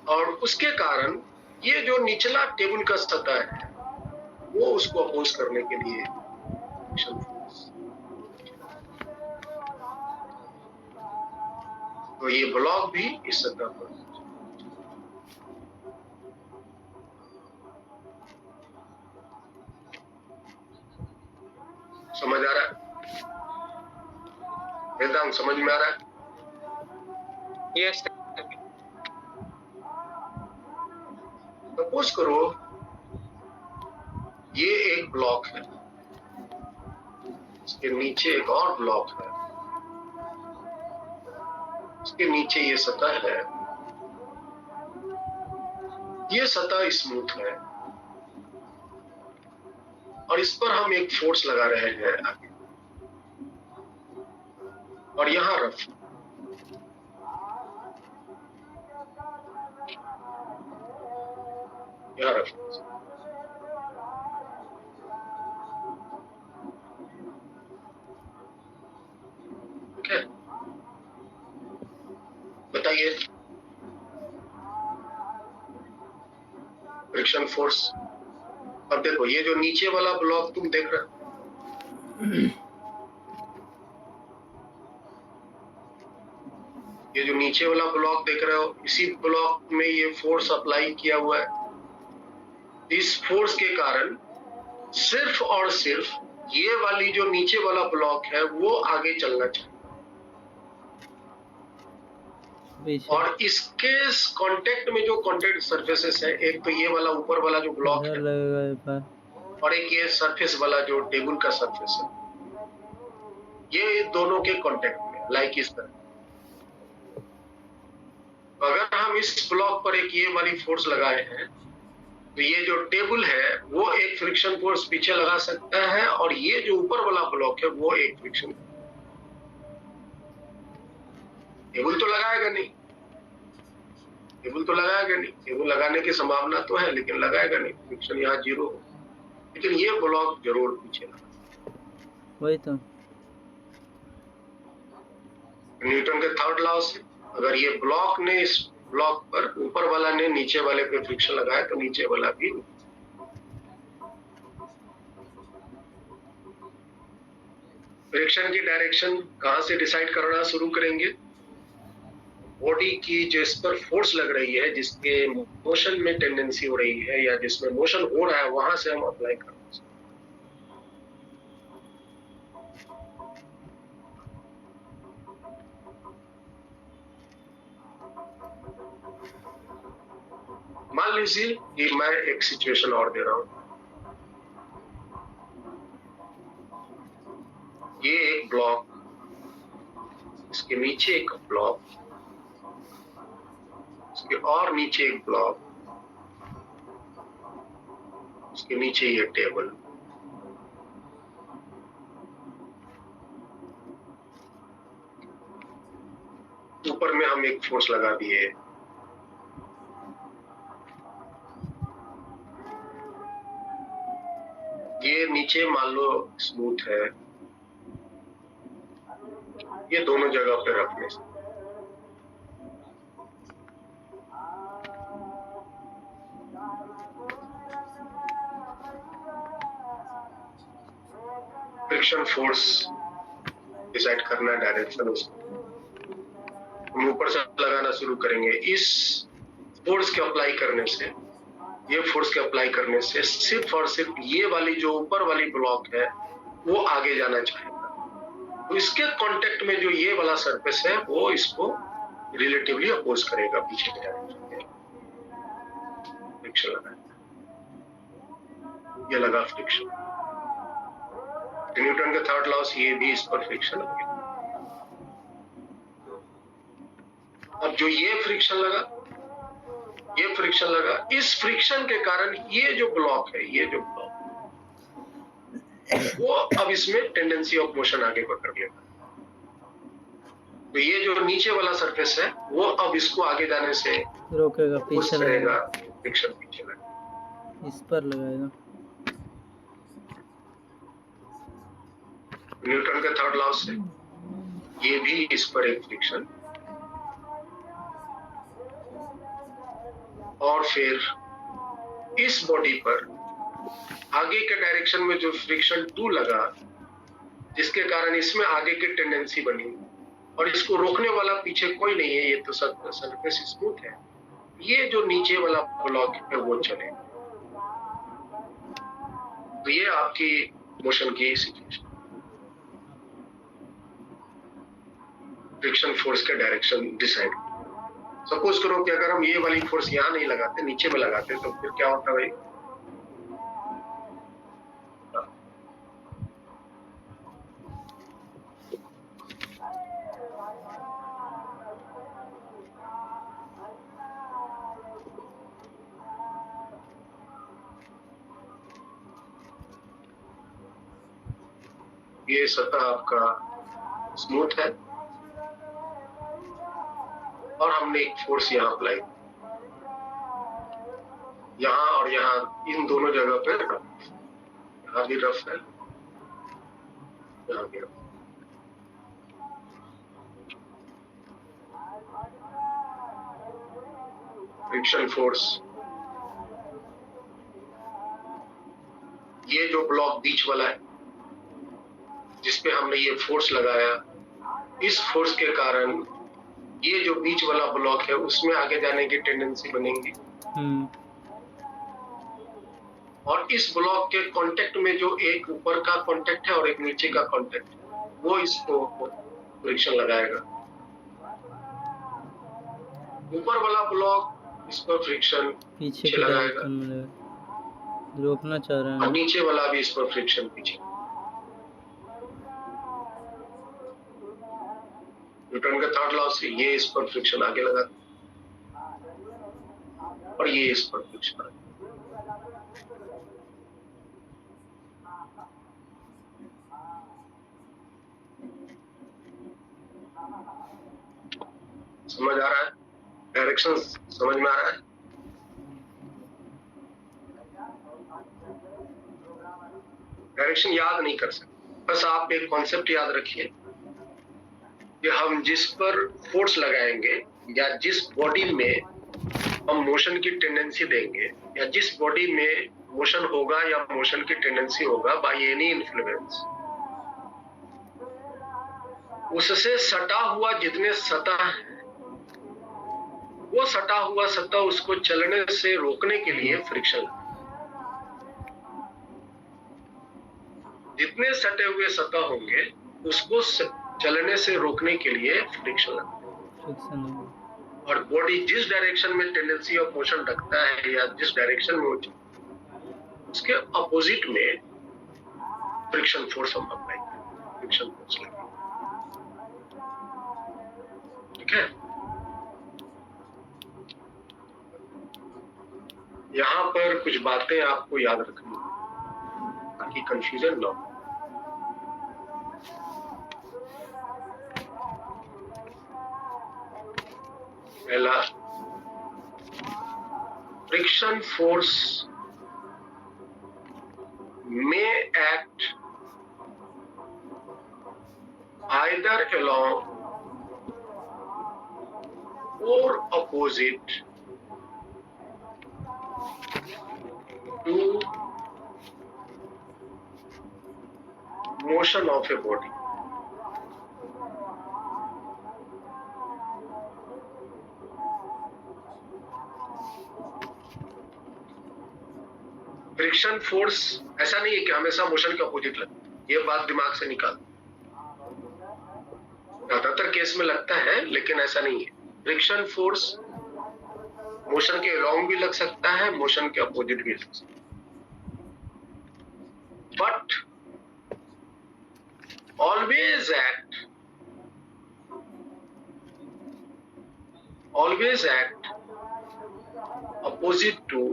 A: और उसके कारण ये जो निचला टेबल का सतह है वो उसको अपोज करने के लिए फ्रिक्शन फोर्स। तो ये ब्लॉक भी इस सतह पर, समझ आ रहा है वेदांत? समझ में आ रहा है?
B: यस
A: सपोज करो ये एक ब्लॉक है, इसके नीचे एक और ब्लॉक है, इसके नीचे ये सतह है, ये सतह स्मूथ है और इस पर हम एक फोर्स लगा रहे हैं आगे, और यहां रफ, यहां रफ। ठीक है, बताइए फ्रिक्शन फोर्स। अब देखो ये जो नीचे वाला ब्लॉक तुम देख रहे हो, ये जो नीचे वाला ब्लॉक देख रहे हो, इसी ब्लॉक में ये फोर्स अप्लाई किया हुआ है। इस फोर्स के कारण सिर्फ और सिर्फ ये वाली जो नीचे वाला ब्लॉक है वो आगे चलना चाहिए
C: पीछे
A: और इसके कांटेक्ट में जो कांटेक्ट सरफेसेस है, एक तो ये वाला ऊपर वाला जो ब्लॉक
C: इधर
A: है
C: लगेगा एक बार।
A: और एक ये सरफेस वाला जो टेबल का सरफेस है, ये दोनों के कांटेक्ट में लाइक इस तरह। अगर हम इस ब्लॉक पर एक ये वाली फोर्स लगाए हैं तो ये जो टेबल है वो एक फ्रिक्शन फोर्स पीछे लगा सकता है और ये जो ऊपर वाला ब्लॉक है वो एक फ्रिक्शन, टेबल तो लगाएगा नहीं, टेबल तो लगाएगा नहीं, टेबल लगाने की संभावना तो है लेकिन लगाएगा नहीं, फ्रिक्शन यहाँ 0 हो, लेकिन ये ब्लॉक जरूर पीछे लगा।
C: वही तो
A: न्यूटन के थर्ड लॉ से अगर ये ब्लॉक ने इस ब्लॉक पर, ऊपर वाला ने नीचे वाले पे फ्रिक्शन लगाया तो नीचे वाला भी। फ्रिक्शन की डायरेक्शन कहां से डिसाइड करना शुरू करेंगे? बॉडी की जो इस पर फोर्स लग रही है, जिसके मोशन में टेंडेंसी हो रही है या जिसमें मोशन हो रहा है, वहां से हम अप्लाई करते हैं। मान लीजिए कि मैं एक सिचुएशन और दे रहा हूं। ये एक ब्लॉक, इसके नीचे एक ब्लॉक, इसके और नीचे एक ब्लॉक, उसके नीचे ये टेबल। ऊपर में हम एक फोर्स लगा दिए। ये नीचे मान लो स्मूथ है, ये दोनों जगह पे रखने से फ्रिक्शन फोर्स डिसाइड करना है, डायरेक्शन उसको हम ऊपर से लगाना शुरू करेंगे। इस फोर्स के अप्लाई करने से, ये फोर्स के अप्लाई करने से सिर्फ और सिर्फ ये वाली जो ऊपर वाली ब्लॉक है वो आगे जाना चाहेगा, तो इसके कांटेक्ट में जो ये वाला सरफेस है वो इसको रिलेटिवली अपोज करेगा पीछे के डायरेक्शन में। फ्रिक्शन लगा, ये लगा फ्रिक्शन। न्यूटन के थर्ड लॉ से ये भी इस पर फ्रिक्शन लगे। अब जो ये फ्रिक्शन लगा, ये फ्रिक्शन लगा, इस फ्रिक्शन के कारण ये जो ब्लॉक है, ये जो ब्लॉक वो अब इसमें टेंडेंसी ऑफ मोशन आगे पकड़ लेगा। तो ये जो नीचे वाला सरफेस है वो अब इसको आगे जाने से
C: रोकेगा, पीछे
A: लगेगा,
C: लगाएगा,
A: फ्रिक्शन पीछे लगेगा,
C: इस पर लगाएगा।
A: न्यूटन के थर्ड लॉ से ये भी इस पर एक फ्रिक्शन, और फिर इस बॉडी पर आगे के डायरेक्शन में जो फ्रिक्शन 2 लगा, जिसके कारण इसमें आगे की टेंडेंसी बनी, और इसको रोकने वाला पीछे कोई नहीं है, ये तो सरफेस स्मूथ है। ये जो नीचे वाला ब्लॉक है वो चलेगा। तो ये आपकी मोशन की सिचुएशन, फ्रिक्शन फोर्स का डायरेक्शन डिसाइड। सपोज करो कि अगर हम ये वाली फोर्स यहाँ नहीं लगाते, नीचे में लगाते, तो फिर क्या होता भाई? ये सतह आपका स्मूथ है और हमने एक फोर्स यहाँ अप्लाई, यहाँ और यहाँ, इन दोनों जगह पे रफ, यहाँ भी रफ है, यहाँ भी रफ। फ्रिक्शन फोर्स, ये जो ब्लॉक बीच वाला है जिसपे हमने ये फोर्स लगाया, इस फोर्स के कारण ये जो बीच वाला ब्लॉक है उसमें आगे जाने की टेंडेंसी बनेगी। और इस ब्लॉक के कांटेक्ट में जो एक ऊपर का कांटेक्ट है और एक नीचे का कांटेक्ट है, वो इसको फ्रिक्शन लगाएगा। ऊपर वाला ब्लॉक इस पर फ्रिक्शन
C: पीछे
A: लगाएगा,
C: रोकना चाह रहे हैं,
A: और नीचे वाला भी इस पर फ्रिक्शन पीछे। न्यूटन के थर्ड लॉ से ये इस पर फ्रिक्शन आगे लगा और ये इस पर फ्रिक्शन आगे। समझ आ रहा है? डायरेक्शन समझ में आ रहा है? डायरेक्शन याद नहीं कर सकते, बस आप एक कॉन्सेप्ट याद रखिए कि हम जिस पर फोर्स लगाएंगे या जिस बॉडी में हम मोशन की टेंडेंसी देंगे या जिस बॉडी में मोशन होगा या मोशन की टेंडेंसी होगा बाय एनी इन्फ्लुएंस, उससे सटा हुआ जितने सतह है वो सटा हुआ सतह उसको चलने से रोकने के लिए फ्रिक्शन, जितने सटे हुए सतह होंगे उसको चलने से रोकने के लिए फ्रिक्शन लगता है। और बॉडी जिस डायरेक्शन में टेंडेंसी ऑफ मोशन रखता है या जिस डायरेक्शन में उसके अपोजिट में फ्रिक्शन फोर्स हम अप्लाई करें, फ्रिक्शन फोर्स लगे। ठीक है, यहाँ पर कुछ बातें आपको याद रखनी ताकि कंफ्यूजन ना हो। पहला, friction force may act either along or opposite to motion of a body. Friction force ऐसा नहीं है कि हमेशा मोशन के अपोजिट लगता, ये बात दिमाग से निकाल। ज्यादातर केस में लगता है लेकिन ऐसा नहीं है। फ्रिक्शन फोर्स मोशन के अलोंग भी लग सकता है, मोशन के अपोजिट भी लग सकता है, but always act opposite to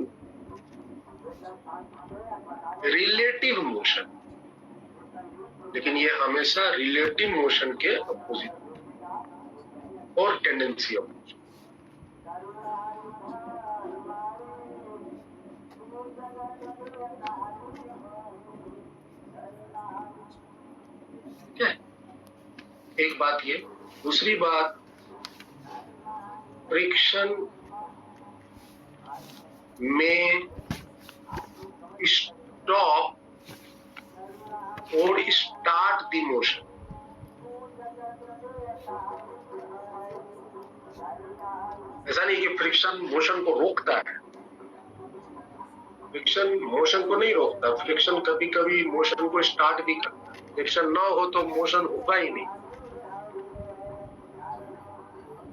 A: relative motion, लेकिन ये हमेशा रिलेटिव मोशन के अपोजिट और टेंडेंसी ऑफ मोशन। ठीक है, एक बात ये। दूसरी बात, फ्रिक्शन में स्टॉप और स्टार्ट द मोशन। ऐसा नहीं कि फ्रिक्शन मोशन को रोकता है, फ्रिक्शन मोशन को नहीं रोकता। फ्रिक्शन कभी कभी मोशन को स्टार्ट भी करता है। फ्रिक्शन ना हो तो मोशन होगा ही नहीं।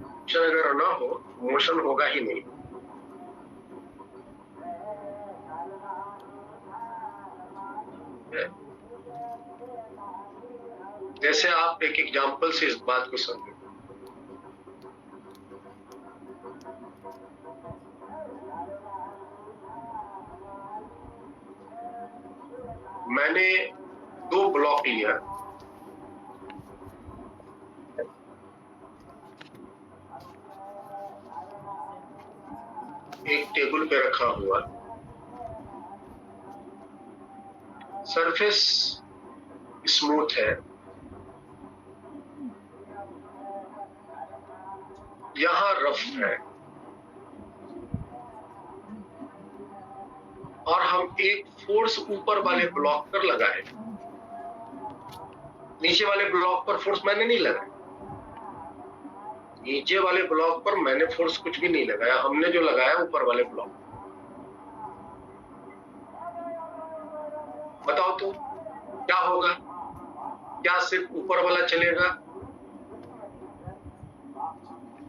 A: फ्रिक्शन अगर ना हो मोशन होगा ही नहीं। जैसे आप एक एग्जांपल से इस बात को समझें। मैंने 2 ब्लॉक लिया, एक टेबल पे रखा हुआ, सरफेस स्मूथ है, यहां रफ है, और हम एक फोर्स ऊपर वाले ब्लॉक पर लगाए। नीचे वाले ब्लॉक पर फोर्स मैंने नहीं लगाया, नीचे वाले ब्लॉक पर मैंने फोर्स कुछ भी नहीं लगाया, हमने जो लगाया ऊपर वाले ब्लॉक। बताओ तो क्या होगा? क्या सिर्फ ऊपर वाला चलेगा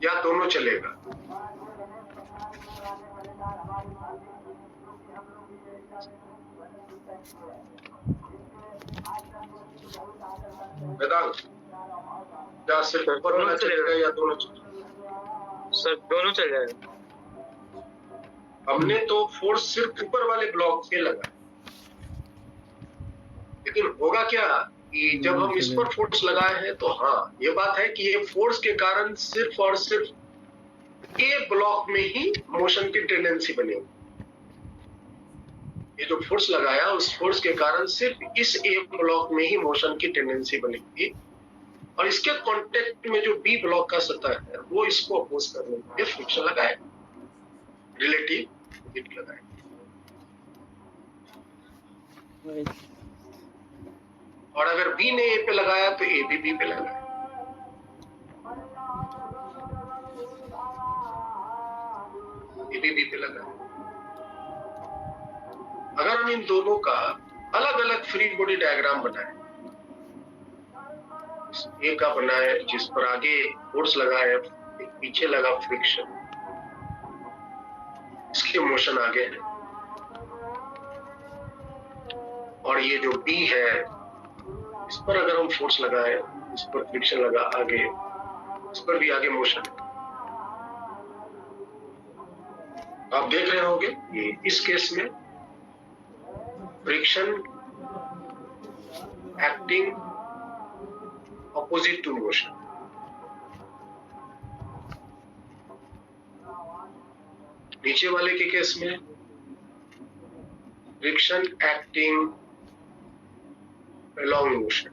A: या दोनों चलेगा? वेदांत, क्या सिर्फ ऊपर वाला चलेगा या दोनों चलेगा?
B: सर दोनों चल जाएगा।
A: हमने तो फोर्स सिर्फ ऊपर वाले ब्लॉक पे लगा, लेकिन होगा क्या कि जब हम इस पर फोर्स लगाए हैं तो हाँ ये बात है कि ये फोर्स के कारण सिर्फ और सिर्फ ए ब्लॉक में ही मोशन की टेंडेंसी बनेगी। ये जो फोर्स लगाया उस फोर्स के कारण सिर्फ इस ए ब्लॉक में ही मोशन की टेंडेंसी बनेगी, और इसके कांटेक्ट में जो बी ब्लॉक का सतह है वो इसको अपोज करने के लिए फ्रिक्शन लगाएगा, रिलेटिव हीट लगाएगा। और अगर बी ने ए पे लगाया तो ए भी बी पे लगाया। ए भी बी पे लगाया। अगर हम इन दोनों का अलग अलग फ्री बॉडी डायग्राम बनाए, ए का बनाए जिस पर आगे फोर्स लगा है, एक पीछे लगा फ्रिक्शन, इसके मोशन आगे है, और ये जो बी है इस पर अगर हम फोर्स लगाए, इस पर फ्रिक्शन लगा आगे, इस पर भी आगे मोशन है। आप देख रहे होंगे ये इस केस में friction acting opposite to motion. नीचे वाले के केस में friction acting along motion।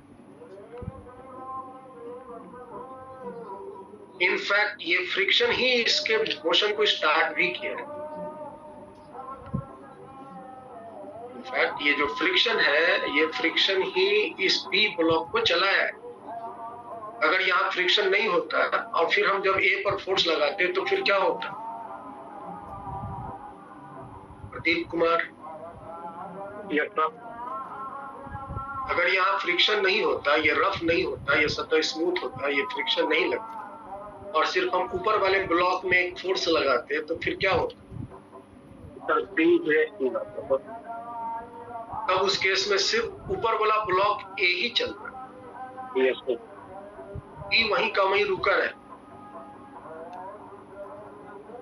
A: In fact ये फ्रिक्शन ही इसके मोशन को स्टार्ट भी किया है। इनफैक्ट ये जो फ्रिक्शन है, ये फ्रिक्शन ही इस बी ब्लॉक को चलाया है। अगर यहाँ फ्रिक्शन नहीं होता और फिर हम जब ए पर फोर्स लगाते तो फिर क्या होता? प्रदीप कुमार, अगर यहाँ फ्रिक्शन नहीं होता, ये रफ नहीं होता, ये सतह स्मूथ होता, ये फ्रिक्शन नहीं लगता और सिर्फ हम ऊपर वाले ब्लॉक में एक फोर्स लगाते तो फिर क्या होता? तब उस केस में सिर्फ ऊपर वाला ब्लॉक ए ही चलता है, बी वहीं का वहीं रुका है।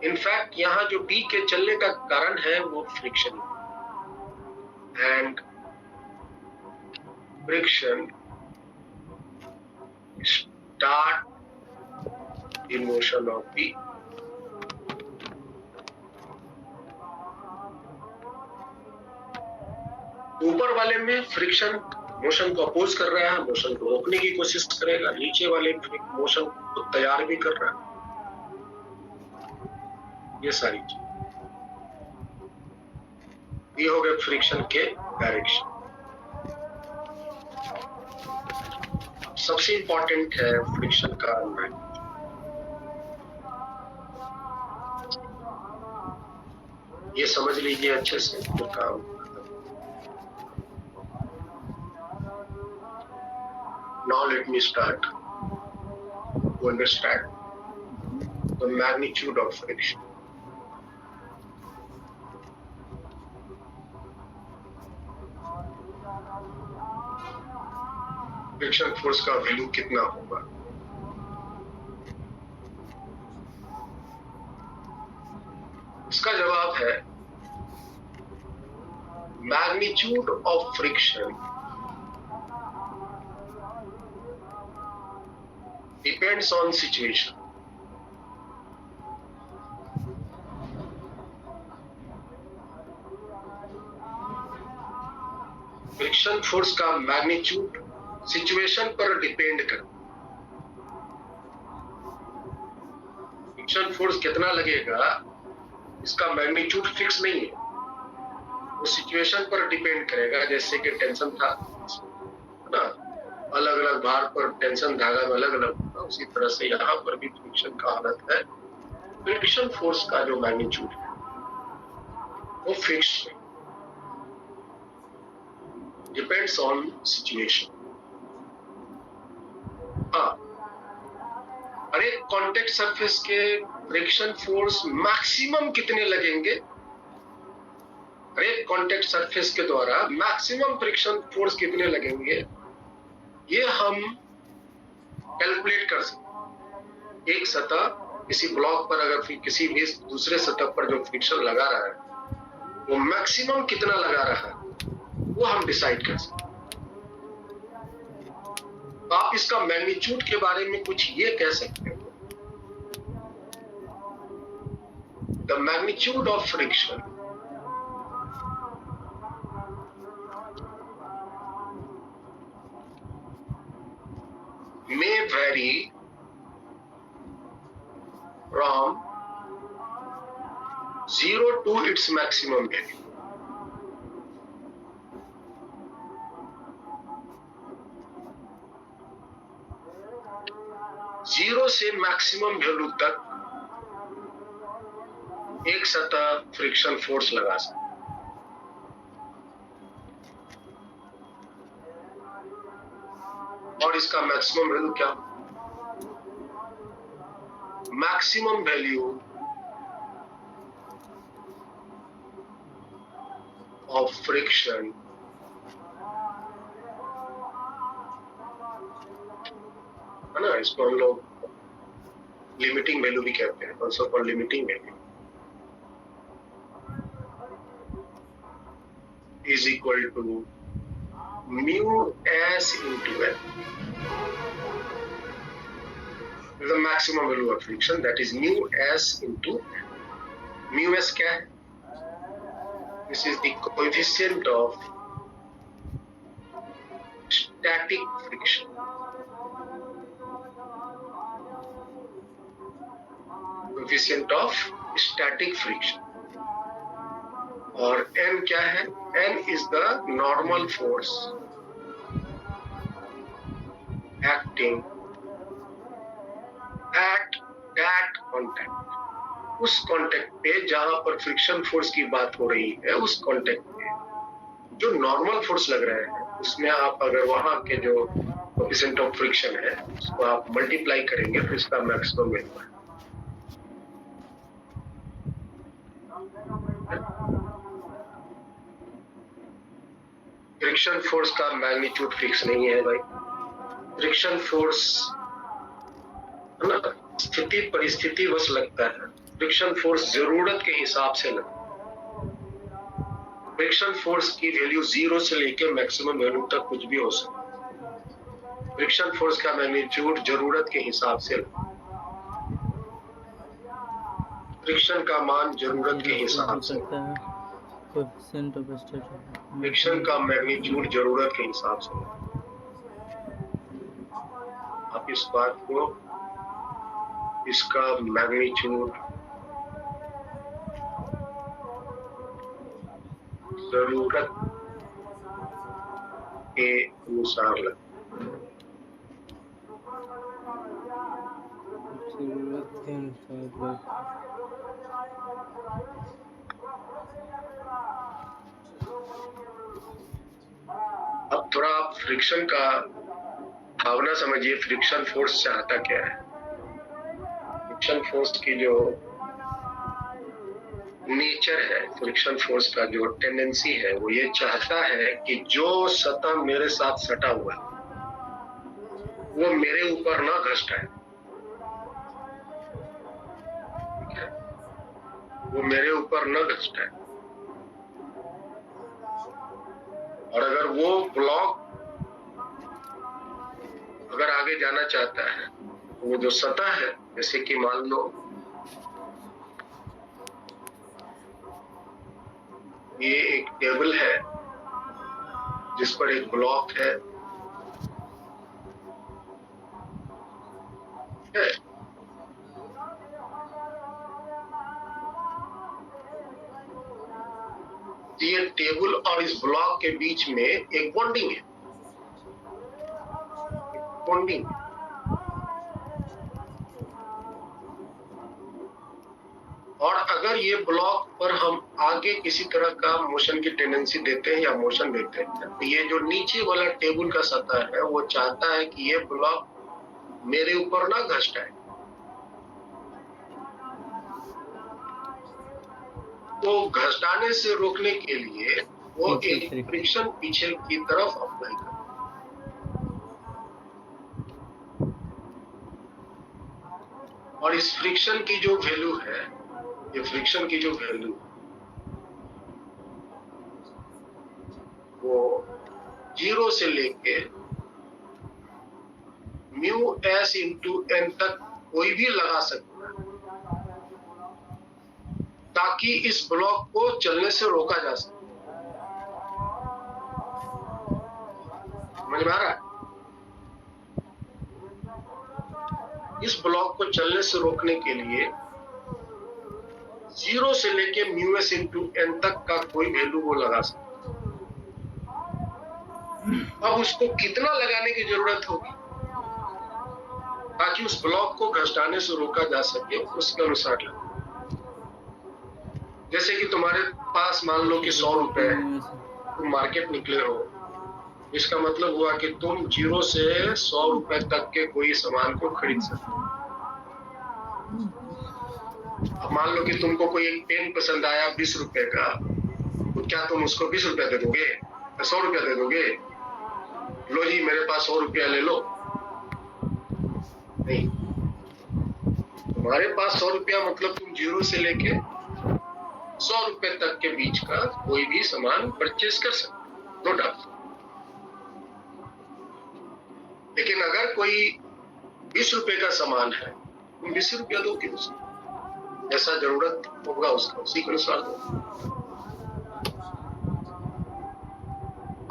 A: इनफैक्ट यहाँ जो बी के चलने का कारण है वो फ्रिक्शन है। And friction start the motion of B। ऊपर वाले में फ्रिक्शन मोशन को अपोज कर रहा है, मोशन को रोकने की कोशिश करेगा, नीचे वाले मोशन को तैयार भी कर रहा है। ये सारी चीज, ये हो गए फ्रिक्शन के डायरेक्शन। सबसे इंपॉर्टेंट है फ्रिक्शन का मैग्नीट्यूड। ये समझ लीजिए अच्छे से फिर काम। Now let me start to understand the magnitude of friction। Friction force का वैल्यू कितना होगा? इसका जवाब है magnitude of friction depends on situation. Friction force का मैग्नीट्यूड सिचुएशन पर डिपेंड करता है। फ्रिक्शन फोर्स कितना लगेगा इसका मैग्नीट्यूड फिक्स नहीं है, वो सिचुएशन पर डिपेंड करेगा। जैसे कि टेंशन था ना, अलग अलग भार पर टेंशन धागा में अलग अलग होगा, उसी तरह से यहाँ पर भी फ्रिक्शन का हालत है। फ्रिक्शन फोर्स का जो मैग्नीट्यूड है वो फिक्स्ड है, डिपेंड्स ऑन सिचुएशन। और एक कॉन्टेक्ट सरफेस के फ्रिक्शन फोर्स मैक्सिमम कितने लगेंगे, एक कॉन्टेक्ट सरफेस के द्वारा मैक्सिमम फ्रिक्शन फोर्स कितने लगेंगे, ये हम कैलकुलेट कर सकते। एक सतह किसी ब्लॉक पर अगर फिर किसी भी दूसरे सतह पर जो फ्रिक्शन लगा रहा है वो मैक्सिमम कितना लगा रहा है वो हम डिसाइड कर सकते। तो आप इसका मैग्नीट्यूड के बारे में कुछ ये कह सकते हो, the magnitude of friction may from 0 to its maximum value. Zero से मैक्सिमम वैल्यू तक एक सतह फ्रिक्शन फोर्स लगा सकते। और इसका मैक्सिमम वैल्यू क्या? मैक्सिमम वैल्यू ऑफ फ्रिक्शन है ना, इसको हम लोग लिमिटिंग वैल्यू भी कहते हैं, also called limiting value, is equal to mu S into N, the maximum value of friction, that is mu s into n. Mu s क्या है? This is the coefficient of static friction. Coefficient of static friction. और n क्या है? n is the normal force acting at that contact. उस कांटेक्ट पे जहां पर फ्रिक्शन फोर्स की बात हो रही है, उस कांटेक्ट पे जो नॉर्मल फोर्स लग रहा है, उसमें आप अगर वहां के जो कोएफिशिएंट ऑफ फ्रिक्शन है उसको आप मल्टीप्लाई करेंगे तो इसका मैक्सिमम वैल्यू है। फ्रिक्शन फोर्स का मैग्नीट्यूड फिक्स नहीं है भाई। फ्रिक्शन फोर्स है ना, स्थिति परिस्थिति बस लगता है। फ्रिक्शन फोर्स जरूरत के हिसाब से लगता है। फ्रिक्शन फोर्स की वैल्यू 0 से लेकर मैक्सिमम वैल्यू तक कुछ भी हो सकता है। फ्रिक्शन फोर्स का मैग्नीट्यूड जरूरत के हिसाब से लगता है। फ्रिक्शन का मान जरूरत के हिसाब से, फ्रिक्शन का मैग्नीट्यूड जरूरत के हिसाब से। आप इस बात को, इसका मैग्नीट्यूड जरूरत के अनुसार लगता है। अब थोड़ा आप फ्रिक्शन का भावना समझिए। फ्रिक्शन फोर्स चाहता क्या है? फ्रिक्शन फोर्स की जो नेचर है, फ्रिक्शन फोर्स का जो टेंडेंसी है, वो ये चाहता है कि जो सतह मेरे साथ सटा हुआ है वो मेरे ऊपर ना घसटाए, वो मेरे ऊपर न घसटाए। और अगर वो ब्लॉक अगर आगे जाना चाहता है, वो जो सतह है, जैसे कि मान लो ये एक टेबल है जिस पर एक ब्लॉक है, ये टेबल और इस ब्लॉक के बीच में एक बॉन्डिंग है, बॉन्डिंग। और अगर ये ब्लॉक पर हम आगे किसी तरह का मोशन की टेंडेंसी देते हैं या मोशन देते हैं, तो ये जो नीचे वाला टेबल का सतह है वो चाहता है कि ये ब्लॉक मेरे ऊपर ना घसटाए। तो घसटाने से रोकने के लिए वो एक फ्रिक्शन पीछे की तरफ अप्लाई करता है। और इस फ्रिक्शन की जो वैल्यू है, ये फ्रिक्शन की जो वैल्यू वो 0 से लेके म्यू एस इंटू एन तक कोई भी लगा सकता है, ताकि इस ब्लॉक को चलने से रोका जा सके। समझ में आ रहा है? इस ब्लॉक को चलने से रोकने के लिए 0 से लेके μs into n तक का कोई वैल्यू वो लगा सकता है। अब उसको कितना लगाने की जरूरत होगी ताकि उस ब्लॉक को घसटाने से रोका जा सके, उसके अनुसार लगा। जैसे कि तुम्हारे पास मान लो कि 100 रुपए है, तुम मार्केट निकले हो, इसका मतलब हुआ कि तुम 0 से 100 रुपए तक के कोई सामान को खरीद सकते हो। अब मान लो कि तुमको कोई एक पेन पसंद आया 20 रुपए का, तो क्या तुम उसको 20 रुपए दे दोगे या 100 रुपया दे दोगे? लो जी मेरे पास 100 रुपया ले लो, नहीं। तुम्हारे पास 100 रुपया मतलब तुम 0 से लेके 100 रुपए तक के बीच का कोई भी सामान परचेज कर सकते, नो डाउट। लेकिन अगर कोई 20 रुपए का सामान है, तुम 20 रुपया दोगे उसको, जैसा जरूरत होगा उसका उसी के अनुसार दो।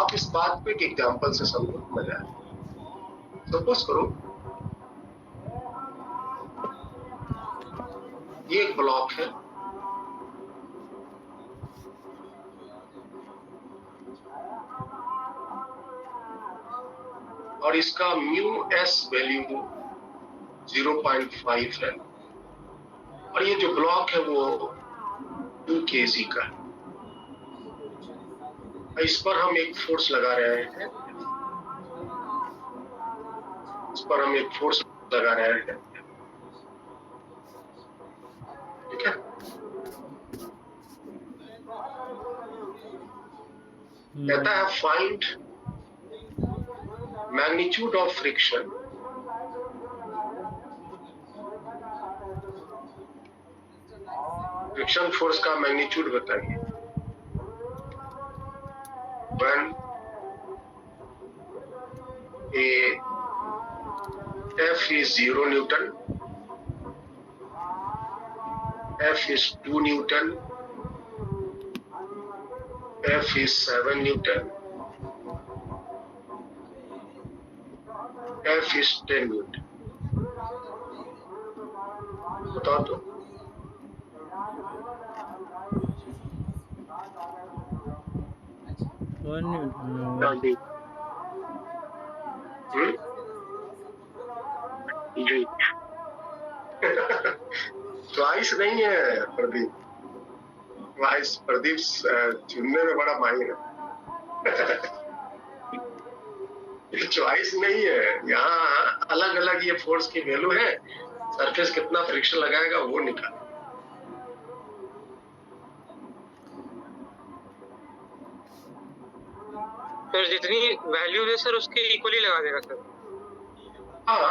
A: आप इस बात को एक एग्जाम्पल से समझो, मजा आए। सपोज करो ये एक ब्लॉक है, और इसका μs वैल्यू 0.5 है, और ये जो ब्लॉक है वो 2 kg का है। इस पर हम एक फोर्स लगा रहे हैं, इस पर हम एक फोर्स लगा रहे हैं, ठीक है। कहता है find magnitude of friction friction force का मैग्नीट्यूड बताइए when F is 0 Newton, F is 2 Newton, F is 7 Newton, F is 10 Newton. बताओ तो। जी चॉइस नहीं है प्रदीप, चॉइस प्रदीप चुनने में बड़ा माहिर है। चॉइस नहीं है, यहाँ अलग अलग ये फोर्स की वैल्यू है, सरफेस कितना फ्रिक्शन लगाएगा वो निकाल।
B: तो जितनी वैल्यू है सर उसके इक्वली लगा देगा सर।
A: हाँ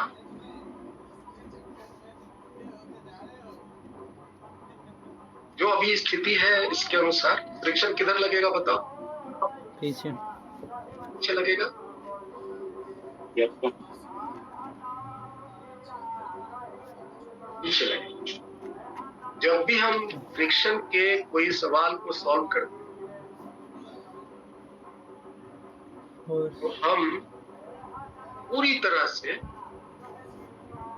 A: जो अभी स्थिति है इसके अनुसार फ्रिक्शन किधर लगेगा बताओ?
C: पीछे
A: पीछे लगेगा। पीछे लगेगा। जब भी हम फ्रिक्शन के कोई सवाल को सॉल्व करते हैं तो हम पूरी तरह से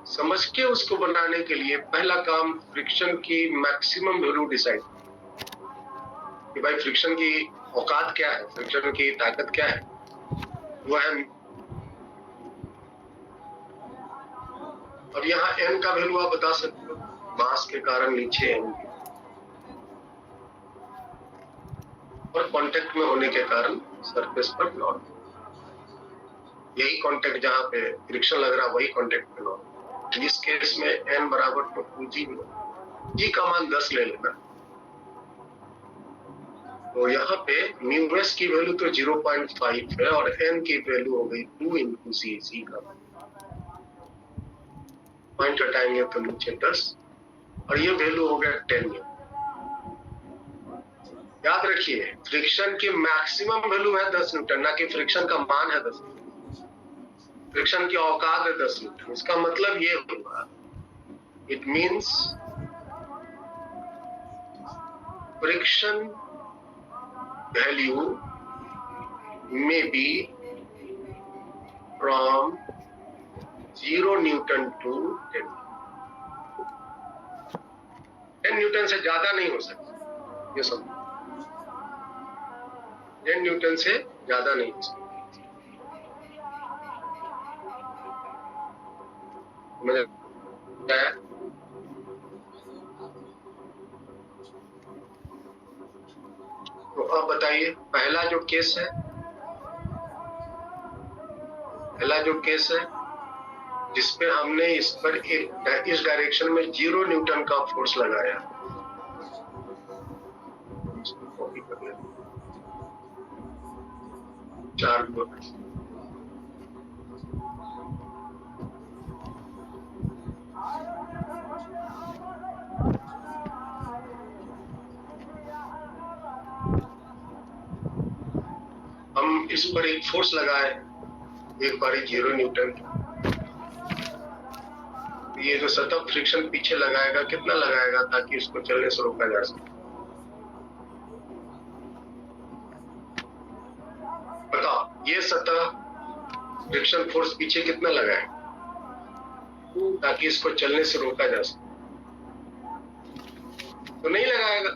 A: समझ के उसको बनाने के लिए पहला काम फ्रिक्शन की मैक्सिमम वैल्यू डिसाइड कि भाई फ्रिक्शन की औकात क्या है, फ्रिक्शन की ताकत क्या है, वो है। अब यहाँ n का वैल्यू आप बता सकते हो, मास के कारण नीचे n और कांटेक्ट में होने के कारण सरफेस पर नॉर्मल, यही कांटेक्ट जहाँ पे फ्रिक्शन लग रहा है वही कांटेक्ट पे नॉर्मल। इस केस में n बराबर तो 2g, g का मान 10 ले लेना, तो यहाँ पे μs की वैल्यू तो 0.5 है और n की वैल्यू हो गई 2 into c का पॉइंट हटाएंगे तो नीचे 10 और ये वैल्यू हो गया 10। याद रखिए फ्रिक्शन की मैक्सिमम वैल्यू है 10 न्यूटन, ना कि फ्रिक्शन का मान है 10 न्यूटन। फ्रिक्शन की औकात है 10 न्यूटन। इसका मतलब ये होगा, it means friction value may be from 0 newton to 10। 10 newton से ज्यादा नहीं हो सकता, ये समझो। 10 न्यूटन से ज्यादा नहीं हो सकता। समझ आया? तो अब बताइए, पहला जो केस है जिसपे हमने इस पर इस डायरेक्शन में 0 न्यूटन का फोर्स लगाया, इसको कॉपी कर लेते, 4 हम इस पर एक फोर्स लगाए, एक बारी 0 न्यूटन। ये जो सतह फ्रिक्शन पीछे लगाएगा, कितना लगाएगा ताकि इसको चलने से रोका जा सके? बताओ, ये सतह फ्रिक्शन फोर्स पीछे कितना लगाएगा ताकि इसको चलने से रोका जा सके? तो नहीं लगाएगा,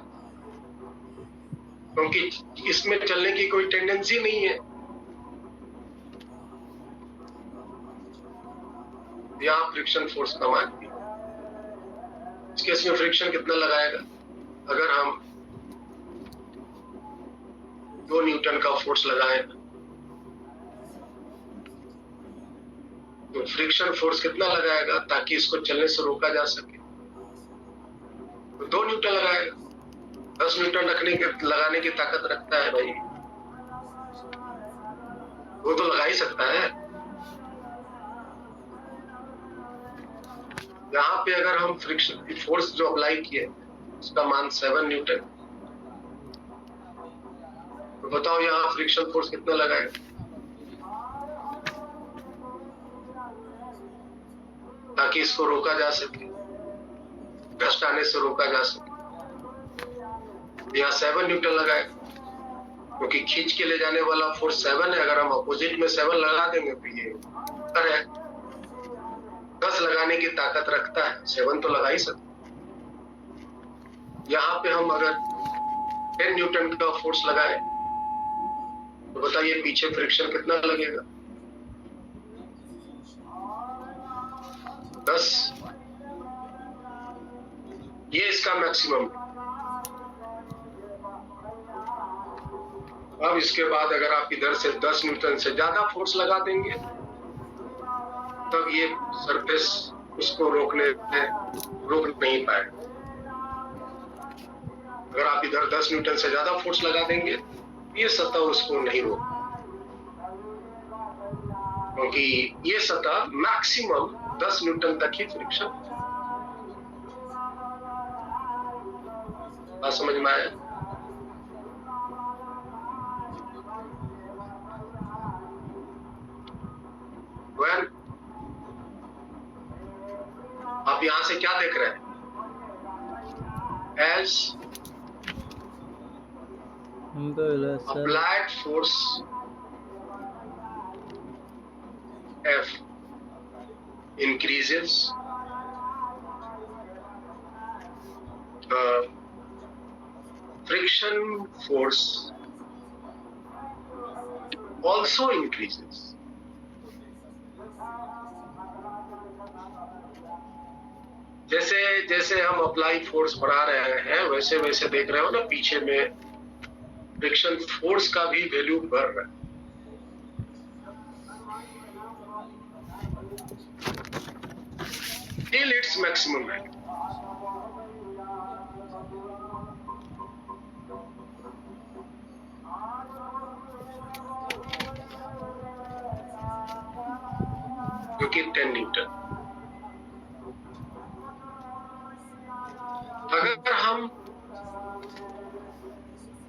A: क्योंकि इसमें चलने की कोई टेंडेंसी नहीं है। यहाँ फ्रिक्शन फोर्स कम आती है। इस केस में फ्रिक्शन कितना लगाएगा? अगर हम 2 न्यूटन का फोर्स लगाए तो फ्रिक्शन फोर्स कितना लगाएगा ताकि इसको चलने से रोका जा सके? तो 2 न्यूटन लगाएगा। 10 न्यूटन लगाने की ताकत रखता है भाई, वो तो लगा ही सकता है। यहाँ पे अगर हम फ्रिक्शन फोर्स जो अप्लाई किए उसका मान 7 न्यूटन, तो बताओ यहाँ फ्रिक्शन फोर्स कितना लगाएगा ताकि इसको रोका जा सके, डस्ट आने से रोका जा सके? यहाँ 7 न्यूटन लगाएगा, क्योंकि खींच के ले जाने वाला फोर्स 7 है। अगर हम अपोजिट में 7 लगा देंगे तो ये उत्तर है। 10 लगाने की ताकत रखता है, 7 तो लगा ही सकते। यहाँ पे हम अगर 10 न्यूटन का फोर्स लगाए तो बताइए पीछे फ्रिक्शन कितना लगेगा? 10। ये इसका मैक्सिमम है। अब इसके बाद अगर आप इधर से 10 न्यूटन से ज्यादा फोर्स लगा देंगे तब ये सरफेस उसको रोक नहीं पाएगा। अगर आप इधर 10 न्यूटन से ज्यादा फोर्स लगा देंगे ये सतह उसको नहीं रोक, क्योंकि ये सतह मैक्सिमम 10 न्यूटन तक ही फ्रिक्शन। बात समझ में आया? आप यहां से क्या देख रहे हैं? As applied force F increases, the friction force also increases. जैसे जैसे हम अप्लाई फोर्स बढ़ा रहे हैं वैसे वैसे देख रहे हो ना, पीछे में फ्रिक्शन फोर्स का भी वैल्यू बढ़ रहा है। टिल इट्स मैक्सिमम है। जो कि 10 न्यूटन।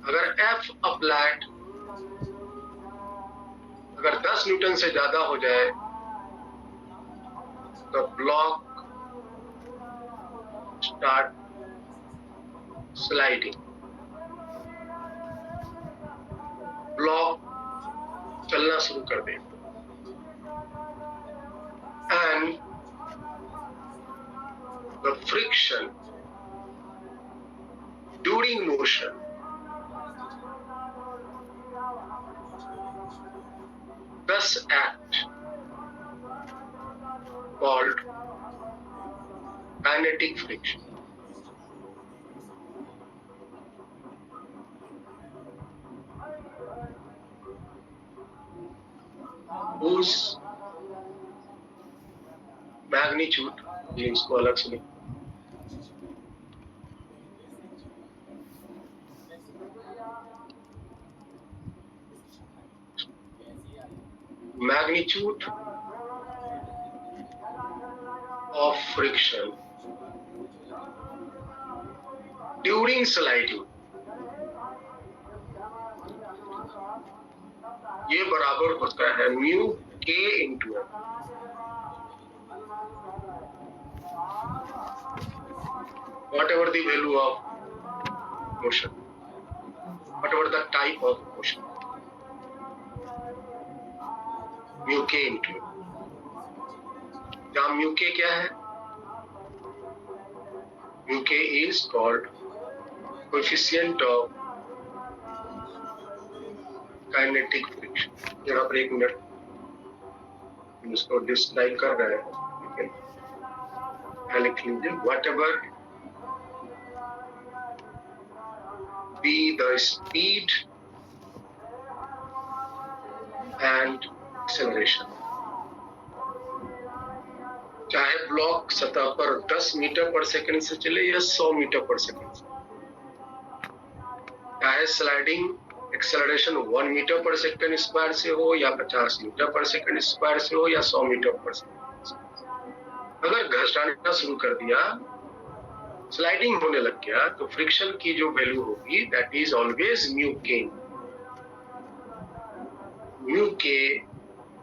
A: अगर F अप्लाइड अगर 10 न्यूटन से ज्यादा हो जाए तो ब्लॉक स्टार्ट स्लाइडिंग। ब्लॉक चलना शुरू कर देगा। and the friction during motion thus act called kinetic friction. Whose magnitude, ये इसको अलग से लिखो, magnitude of friction during sliding, ये बराबर होता है म्यू के into F. Whatever the value of motion, whatever the type of motion, mu के इंटू एफ. जहाँ म्यू के क्या है? म्यू के is called coefficient of kinetic friction. यहाँ पर एक मिनट इसको डिस्क्राइब कर रहे हैं, लिख लीजिए. What ever be the speed and acceleration, चाहे ब्लॉक सतह पर 10 मीटर पर सेकंड से चले या 100 मीटर पर सेकंड से, चाहे स्लाइडिंग एक्सेलरेशन 1 मीटर पर सेकंड स्क्वायर से हो या 50 मीटर पर सेकंड स्क्वायर से हो या 100 मीटर पर सेकंड से, अगर घसटाना शुरू कर दिया, स्लाइडिंग होने लग गया, तो फ्रिक्शन की जो वैल्यू होगी दैट इज ऑलवेज म्यू के. म्यू के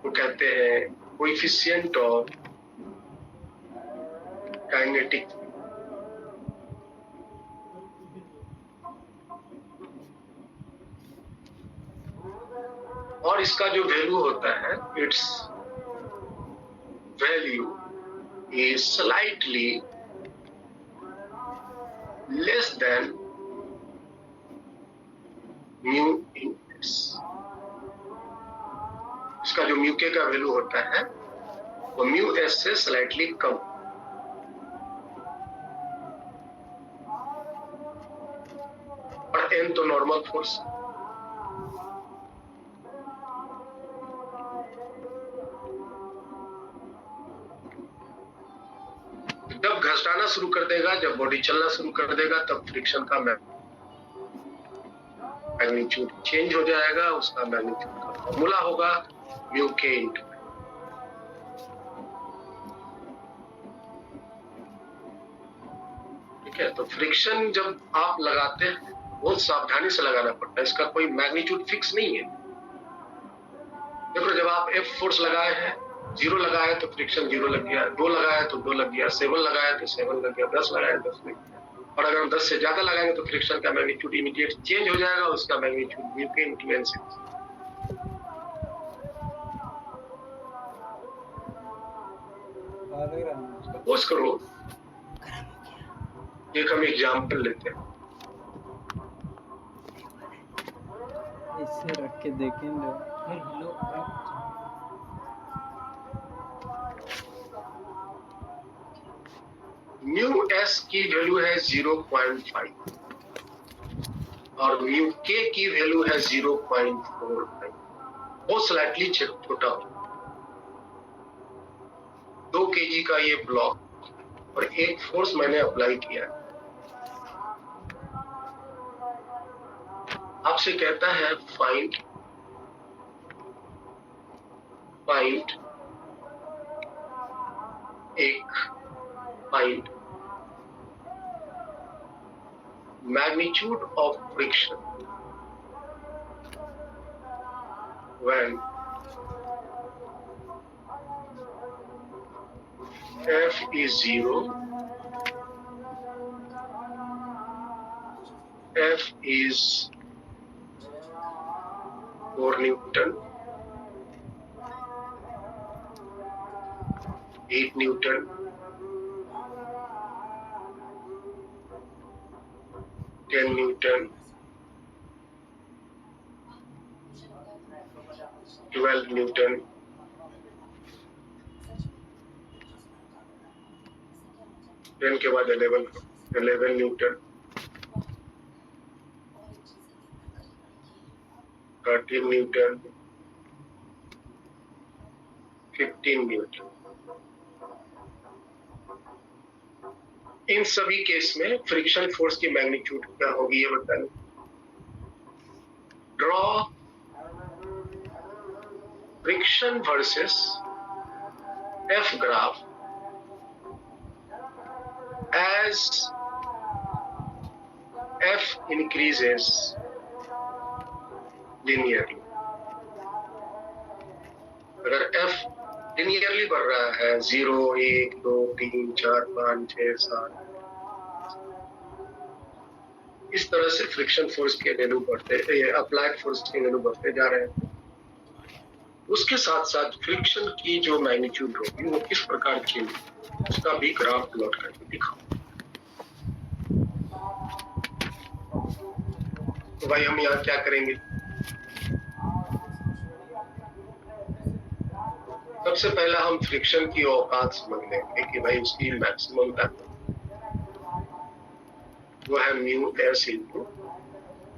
A: को कहते हैं कोएफिशिएंट ऑफ काइनेटिक. और इसका जो वैल्यू होता है, it's value is slightly less than mu in S. इसका जो म्यू के का वैल्यू होता है वो म्यू एस से स्लाइटली कम. और एन तो नॉर्मल फोर्स. जब घसटाना शुरू कर देगा, जब बॉडी चलना शुरू कर देगा, तब फ्रिक्शन का मैग्नीट्यूड चेंज हो जाएगा. उसका मैग्नीट्यूड का फॉर्मूला होगा म्यू के इंटू. ठीक है, तो फ्रिक्शन जब आप लगाते हैं बहुत सावधानी से लगाना पड़ता है. इसका कोई मैग्नीट्यूड फिक्स नहीं है. देखो, जब आप एफ फोर्स लगाए हैं, 0 लगाया तो फ्रिक्शन 0 लग गया, 2 लगाया तो 2 लग गया, 7 लगाया तो 7 लग गया, 10 लगाया 10 लग गया. और अगर हम 10 से ज्यादा लगाएंगे तो फ्रिक्शन का मैग्नीट्यूड इमीडिएट चेंज हो जाएगा. उसका मैग्नीट्यूड म्यू के इंटू एन से. सपोज करो, एक हम एग्जाम्पल लेते हैं.
C: इससे रख के देखेंगे.
A: म्यू एस की वैल्यू है 0.5 और म्यू के की वैल्यू है 0.45. बहुत स्लाइटली छोटा हो. 2 kg का ये ब्लॉक और एक फोर्स मैंने अप्लाई किया. आपसे कहता है find magnitude of friction when F is 0, F is 4 Newton, 8 Newton, 10 Newton, 12 Newton, 10 के बाद 11 न्यूटन, 13 न्यूटन, 15 न्यूटन। इन सभी केस में फ्रिक्शन फोर्स की मैग्नीट्यूड क्या होगी ये बताइए। Draw friction versus F graph as F increases linearly। अगर F linearly बढ़ रहा है 0, 1, 2, 3, 4, 5, 6, 7, इस तरह से फ्रिक्शन फोर्स के वैल्यू बढ़ते, अप्लाइड फोर्स के वैल्यू बढ़ते जा रहे हैं। उसके साथ साथ फ्रिक्शन की जो मैग्नीट्यूड होगी वो किस प्रकार चेंज होगी उसका भी ग्राफ प्लॉट करके दिखाओ। तो भाई हम यहाँ क्या करेंगे, सबसे पहला हम फ्रिक्शन की औकात समझ लेंगे कि भाई उसकी मैक्सिमम ताकत वो है म्यू एस इंटू,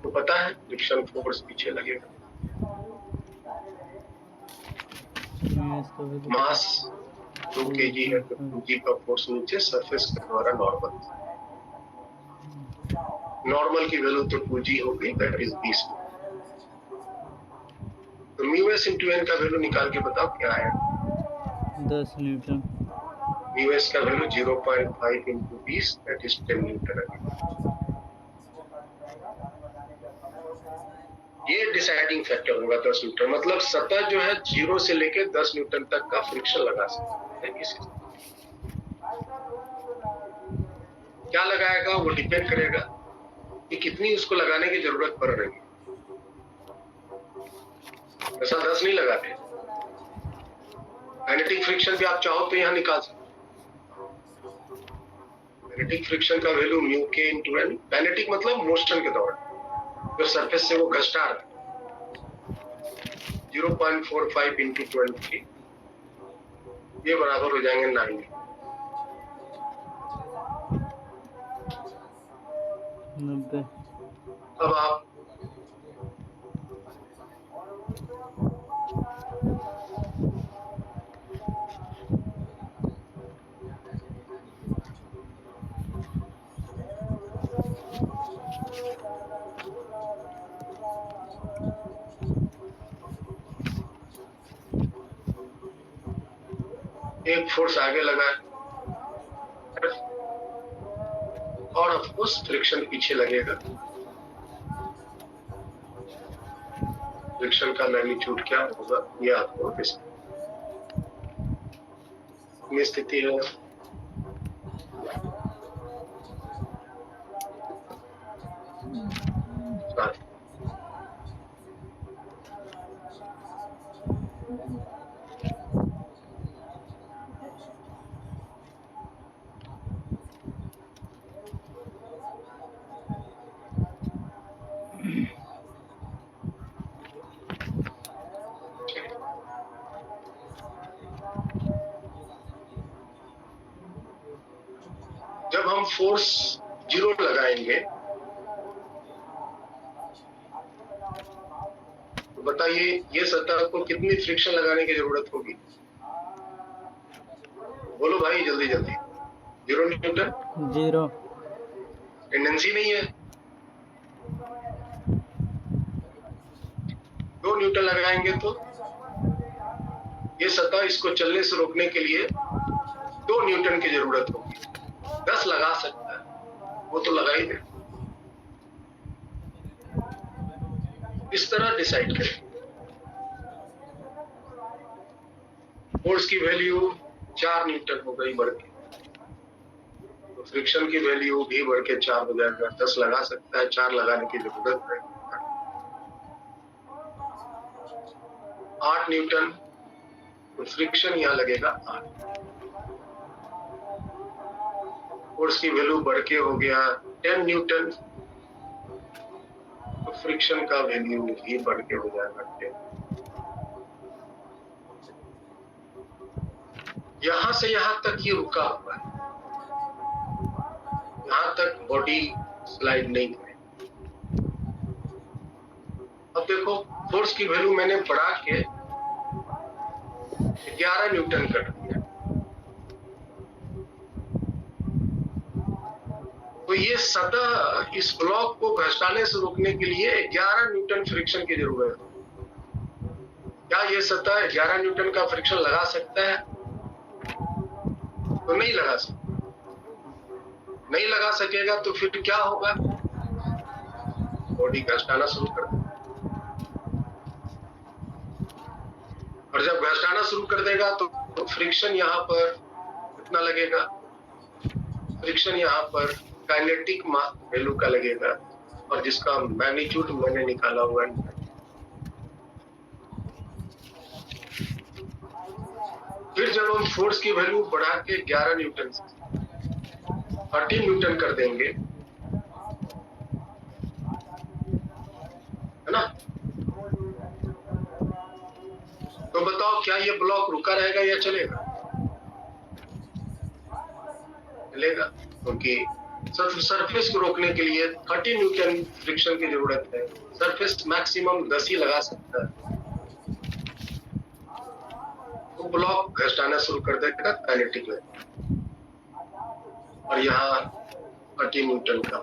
A: तो पता है फ्रिक्शन फोर्स पीछे लगेगा मास 2 kg है तो 2g का फोर्स नीचे सरफेस के द्वारा नॉर्मल की वैल्यू तो 2g हो गई, दैट इज 20। तो म्यू एस इंटू एन का वैल्यू निकाल के बताओ क्या है।
C: 10 न्यूटन।
A: म्यू एस का value 0.5 into 20 that is 10 Newton है। ये डिसाइडिंग फैक्टर होगा 10 न्यूटन, मतलब सतह जो है 0 से लेकर 10 न्यूटन तक का फ्रिक्शन लगा सकते हैं इसी। क्या लगाएगा वो डिपेंड करेगा कि कितनी उसको लगाने की जरूरत पड़ रही है। ऐसा 10 नहीं लगाते। काइनेटिक फ्रिक्शन भी आप चाहो तो यहाँ निकाल सकते। काइनेटिक फ्रिक्शन का वैल्यू म्यू के इंटू एन, काइनेटिक मतलब मोशन के दौरान जो सरफेस से वो घसटा रहा है, 0.45 इंटू 23, ये बराबर हो जाएंगे 9।
C: 90।
A: अब आप एक फोर्स आगे लगा और ऑफ कोर्स फ्रिक्शन पीछे लगेगा। फ्रिक्शन का मैग्नीट्यूड क्या होगा ये आपको ये स्थिति है। जब हम फोर्स 0 लगाएंगे तो बताइए ये सतह को कितनी फ्रिक्शन लगाने की जरूरत होगी, बोलो भाई जल्दी जल्दी। 0 न्यूटन।
C: 0
A: टेंडेंसी नहीं है। 2 न्यूटन लगाएंगे तो ये सतह इसको चलने से रोकने के लिए 2 न्यूटन की जरूरत होगी। 10 लगा सकता है वो तो लगा ही दे। इस तरह डिसाइड करें। फोर्स की वैल्यू 4 न्यूटन हो गई बढ़ के, तो फ्रिक्शन की वैल्यू भी बढ़ के 4 हो जाएगा। 10 लगा सकता है, 4 लगाने की जरूरत है। 8 न्यूटन तो फ्रिक्शन यहाँ लगेगा 8। फोर्स की वैल्यू बढ़ के हो गया 10 न्यूटन, तो फ्रिक्शन का वैल्यू भी बढ़ के हो जाएगा 10। यहां से यहां तक ये रुका हुआ है, यहां तक बॉडी स्लाइड नहीं करे। अब देखो फोर्स की वैल्यू मैंने बढ़ा के 11 न्यूटन कर दिया, तो ये सतह इस ब्लॉक को घसटाने से रोकने के लिए 11 न्यूटन फ्रिक्शन की जरूरत है। क्या ये सतह 11 न्यूटन का फ्रिक्शन लगा सकता है? तो नहीं लगा सकता। नहीं लगा सकेगा तो फिर क्या होगा? बॉडी घसटाना शुरू कर देगा, और जब घसटाना शुरू कर देगा तो फ्रिक्शन यहाँ पर कितना लगेगा? फ्रिक्शन यहाँ पर काइनेटिक वैल्यू का लगेगा, और जिसका मैग्नीट्यूड मैंने निकाला हुआ है। फिर जब हम फोर्स की वैल्यू बढ़ा के 11 न्यूटन से 30 न्यूटन कर देंगे, है ना, तो बताओ क्या ये ब्लॉक रुका रहेगा या चलेगा? चलेगा, क्योंकि सरफेस को रोकने के लिए 30 न्यूटन फ्रिक्शन की जरूरत है। सरफेस मैक्सिमम 10 ही लगा सकता है, तो ब्लॉक घसटाना शुरू कर देगा काइनेटिक में, और यहाँ 30 न्यूटन का।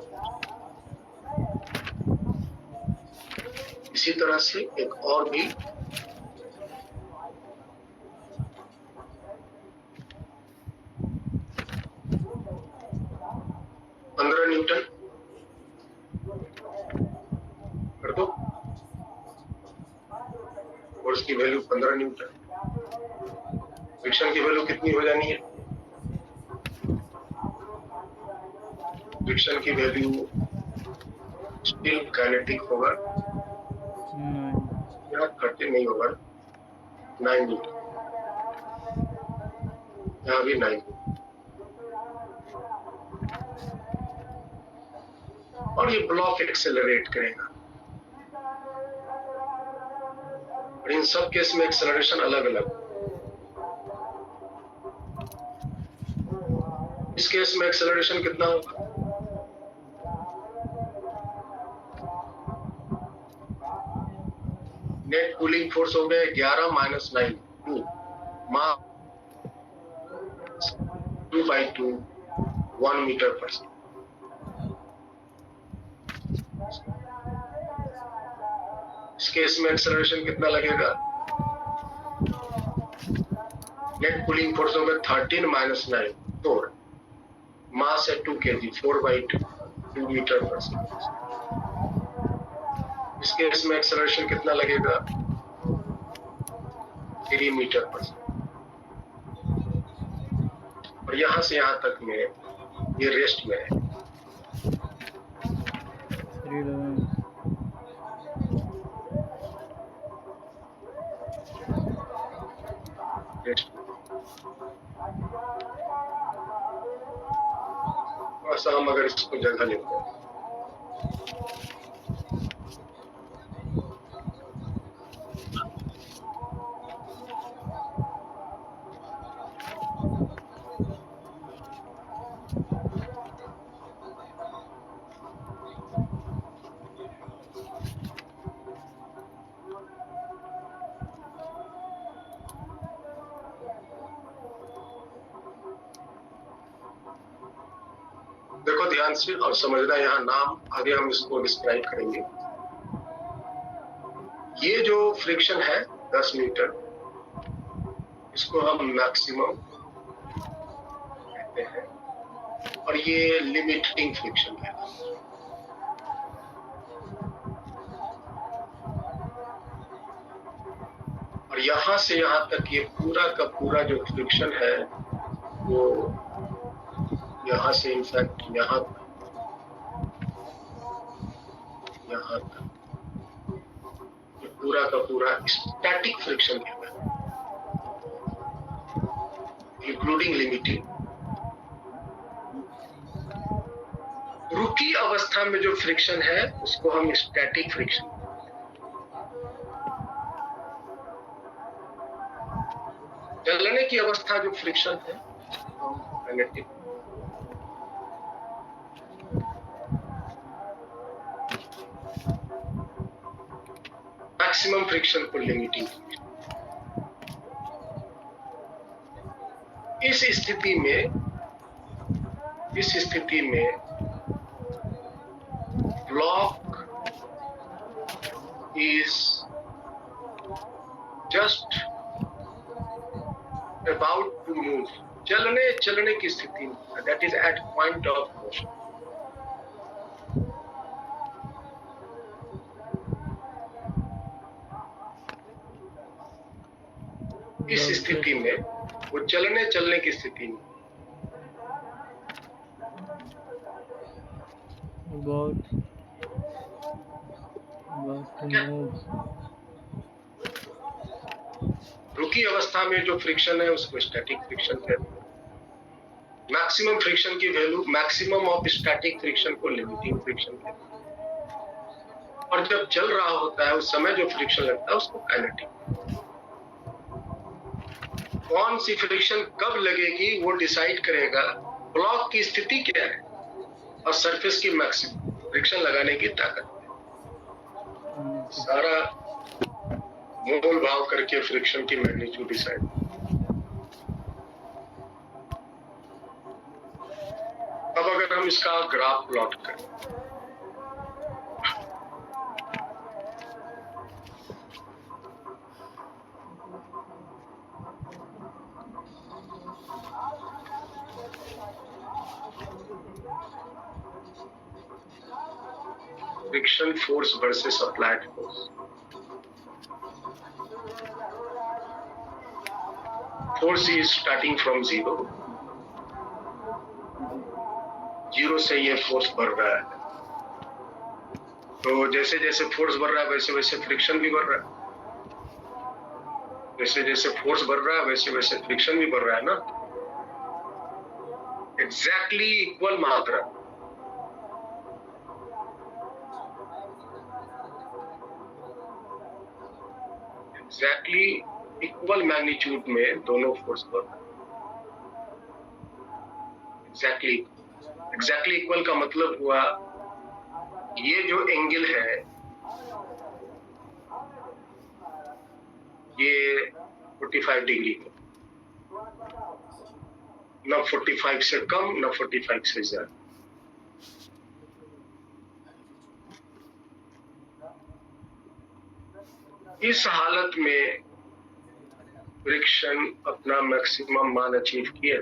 A: इसी तरह से एक और भी न्यूटन कर दो, फोर्स की वैल्यू 15 न्यूटन, फ्रिक्शन की वैल्यू कितनी हो जानी है? फ्रिक्शन की वैल्यू स्टिल काइनेटिक होगा, यहाँ 30 नहीं होगा, 9 न्यूटन, यहाँ भी 9, और ये ब्लॉक एक्सेलरेट करेगा। और इन सब केस में एक्सेलरेशन अलग अलग। इस केस में एक्सेलरेशन कितना होगा? नेट कूलिंग फोर्स हो गया 11 माइनस 9, 2 मास 2/2 1 मीटर पर सेकेंड। इस केस में एक्सेलरेशन कितना लगेगा? नेट कूलिंग फोर्स होगा 13 माइनस 9, 4 मास है 2 kg, 4/2 2 मीटर पर सेकेंड। इस केस में एक्सेलरेशन कितना लगेगा? 3 मीटर पर सेकेंड। और यहां से यहां तक में ये रेस्ट में है। ऐसा हम अगर इसको जगह लेते हैं, देखो ध्यान से और समझना, यहाँ नाम आगे हम इसको डिस्क्राइब करेंगे। ये जो फ्रिक्शन है 10 न्यूटन, इसको हम मैक्सिमम कहते हैं, और ये लिमिटिंग फ्रिक्शन है। और यहां से यहां तक ये पूरा का पूरा जो फ्रिक्शन है वो यहाँ से इनफैक्ट यहाँ तक ये पूरा का पूरा स्टैटिक फ्रिक्शन कहता है, इंक्लूडिंग लिमिटिंग। रुकी अवस्था में जो फ्रिक्शन है उसको हम स्टैटिक फ्रिक्शन, चलने की अवस्था जो फ्रिक्शन है काइनेटिक। मैक्सिमम फ्रिक्शन को लिमिटिंग। इस स्थिति में block is just about to move, चलने की स्थिति में, that is at point of motion. इस स्थिति में वो चलने की स्थिति में
C: about to move,
A: रुकी अवस्था में जो फ्रिक्शन है उसको स्टैटिक फ्रिक्शन कहते हैं। मैक्सिमम फ्रिक्शन की value, maximum of static friction को लिमिटिंग फ्रिक्शन कहते हैं। और जब चल रहा होता है उस समय जो फ्रिक्शन लगता है उसको काइनेटिक। कौन सी फ्रिक्शन कब लगेगी वो डिसाइड करेगा ब्लॉक की स्थिति क्या है और सरफेस की मैक्सिमम फ्रिक्शन लगाने की ताकत। सारा मोल भाव करके फ्रिक्शन की मैग्नीट्यूड डिसाइड। अब अगर हम इसका ग्राफ प्लॉट करें, friction force versus applied force. Force is starting from zero, zero से ये फोर्स बढ़ रहा है। तो जैसे जैसे फोर्स बढ़ रहा है वैसे वैसे फ्रिक्शन भी बढ़ रहा है, जैसे जैसे फोर्स बढ़ रहा है वैसे वैसे फ्रिक्शन भी बढ़ रहा है ना, एग्जैक्टली इक्वल मात्रा। एग्जैक्टली इक्वल मैग्नीट्यूड में दोनों फोर्स बढ़ रहा है। एग्जैक्टली इक्वल का मतलब हुआ ये जो एंगल है ये 45 डिग्री है, न 45 से कम न 45 से ज्यादा। इस हालत में फ्रिक्शन अपना मैक्सिमम मान अचीव किए।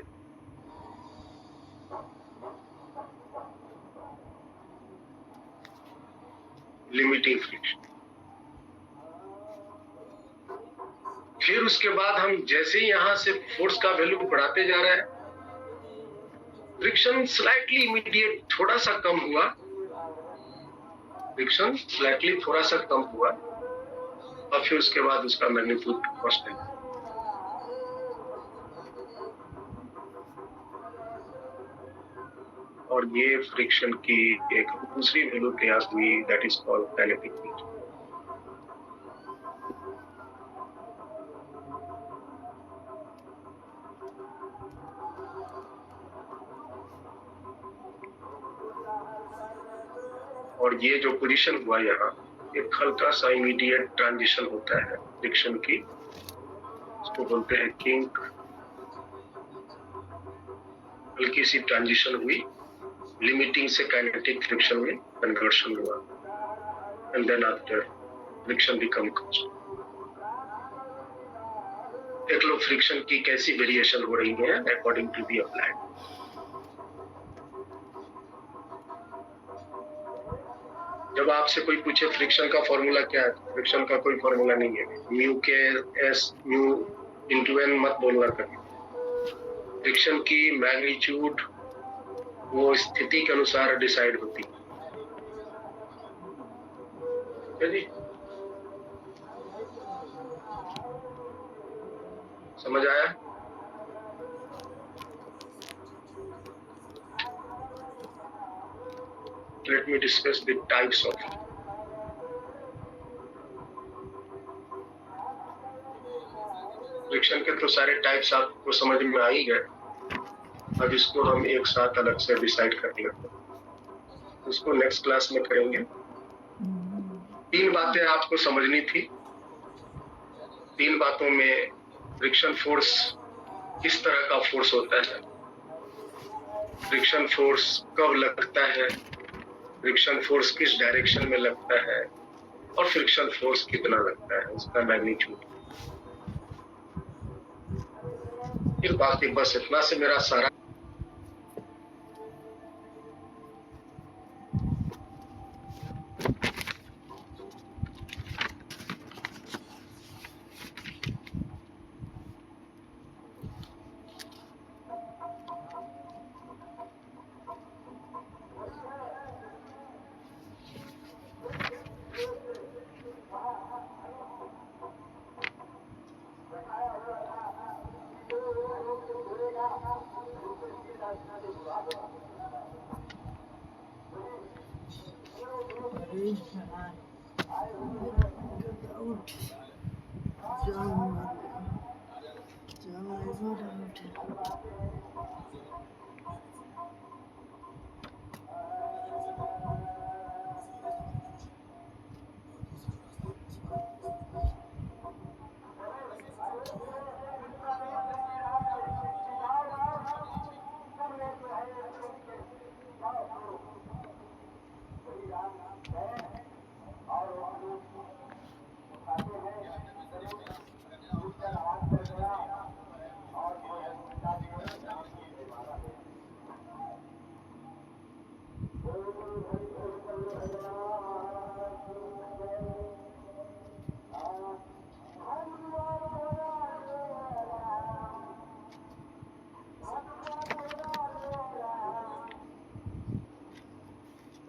A: Limiting friction. फिर उसके बाद हम जैसे ही यहां से फोर्स का वैल्यू बढ़ाते जा रहे हैं, फ्रिक्शन स्लाइटली इमीडिएट थोड़ा सा कम हुआ, फ्रिक्शन स्लाइटली थोड़ा सा कम हुआ और फिर उसके बाद उसका मैग्नीट्यूड कांस्टेंट। और ये फ्रिक्शन की एक दूसरी वैल्यू तैयार हुई, that is called kinetic friction. और ये जो पोजीशन हुआ यहाँ, एक हल्का सा इमीडिएट ट्रांजिशन होता है फ्रिक्शन की, उसको बोलते हैं किंक। हल्की सी ट्रांजिशन हुई, लिमिटिंग से काइनेटिक फ्रिक्शन में कन्वर्शन हुआ, and then after friction become constant. देख लो फ्रिक्शन की कैसी वेरिएशन हो रही है अकॉर्डिंग टू दी अप्लाइड। जब आपसे कोई पूछे फ्रिक्शन का फॉर्मूला क्या है, फ्रिक्शन का कोई फॉर्मूला नहीं है। म्यू के एस म्यू इंटू एन मत बोलना कभी। फ्रिक्शन की मैग्नीट्यूड वो स्थिति के अनुसार डिसाइड होती है जी। समझ आया? let me discuss the types of. Friction के तो सारे टाइप्स आपको समझ में आ ही गए। अब इसको हम एक साथ अलग से डिसाइड कर लेते हैं, उसको नेक्स्ट क्लास में करेंगे। 3 बातें आपको समझनी थी। 3 बातों में फ्रिक्शन फोर्स किस तरह का फोर्स होता है, फ्रिक्शन फोर्स कब लगता है, फ्रिक्शन फोर्स किस डायरेक्शन में लगता है और फ्रिक्शन फोर्स कितना लगता है, उसका मैग्नीट्यूड। फिर बाकी बस इतना से मेरा सारा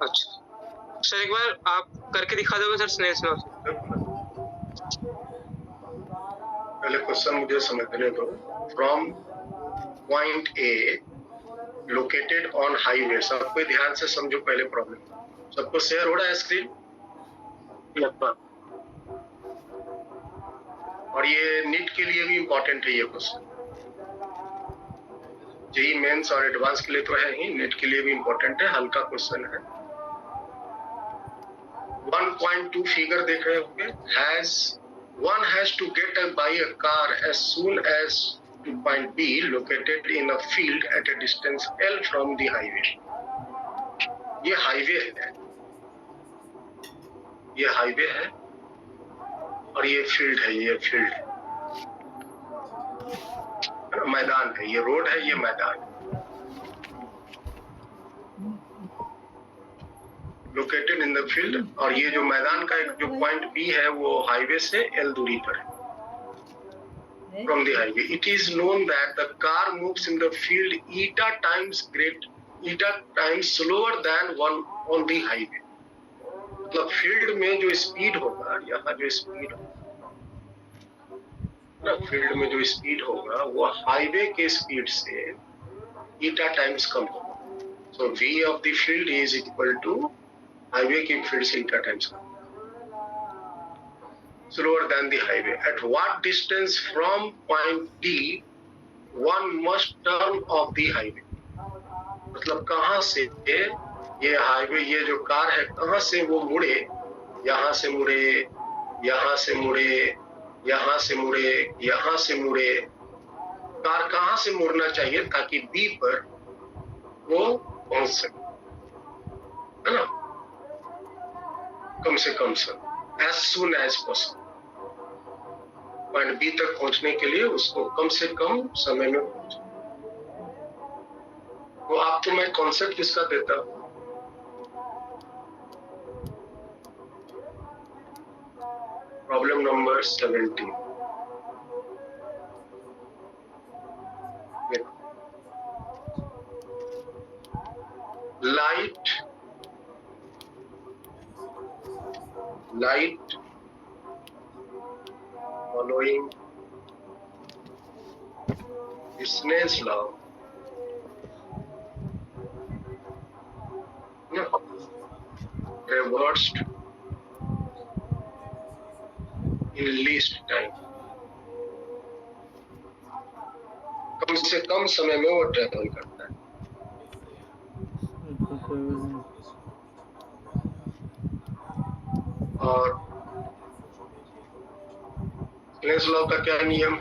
B: अच्छा सर, एक बार आप करके दिखा दोगे सर स्नेल्स लॉ से?
A: पहले क्वेश्चन मुझे समझने दो। From point A located on highway, सबको ध्यान से समझो पहले प्रॉब्लम। सबको शेयर हो रहा है स्क्रीन? और ये नीट के लिए भी इम्पोर्टेंट है ये क्वेश्चन। जेई मेंस और एडवांस के लिए तो है ही, नीट के लिए भी इम्पोर्टेंट है, हल्का क्वेश्चन है। 1.2 फिगर देख रहे होंगे। One has to get by a car as soon as to point B located in a field at a distance L from the highway. ये हाईवे है, ये हाईवे है और ये फील्ड है, ये फील्ड है, मैदान है, ये रोड है, ये मैदान है। लोकेटेड इन द फील्ड, और ये जो मैदान का एक जो पॉइंट बी है वो हाईवे से एल दूरी पर है from the highway. It is known that the car moves in the field eta times slower then one on the highway. मतलब फील्ड में जो स्पीड होगा, यहाँ जो स्पीड होगा, फील्ड में जो स्पीड होगा वो हाईवे के स्पीड से eta टाइम्स कम होगा। So v of the field is equal to highway की फील्ड से eta times slower than the highway. At what distance from point D one must turn off the highway? मतलब कहाँ से ये हाईवे, ये जो कार है कहाँ से वो मुड़े, यहाँ से मुड़े, यहाँ से मुड़े, यहाँ से मुड़े, यहाँ से मुड़े, कार कहाँ से मुड़ना चाहिए ताकि बी पर वो पहुंच सके, है ना? कम से कम sir, as soon as possible। Point B तक पहुंचने के लिए उसको कम से कम समय में पहुंचे। तो आपको मैं कॉन्सेप्ट किसका देता हूं? Problem number 17। Light following Snell's law traversed in least time, कम से कम समय में वो ट्रेवल करता है। और स्नेल्स लॉ का क्या नियम?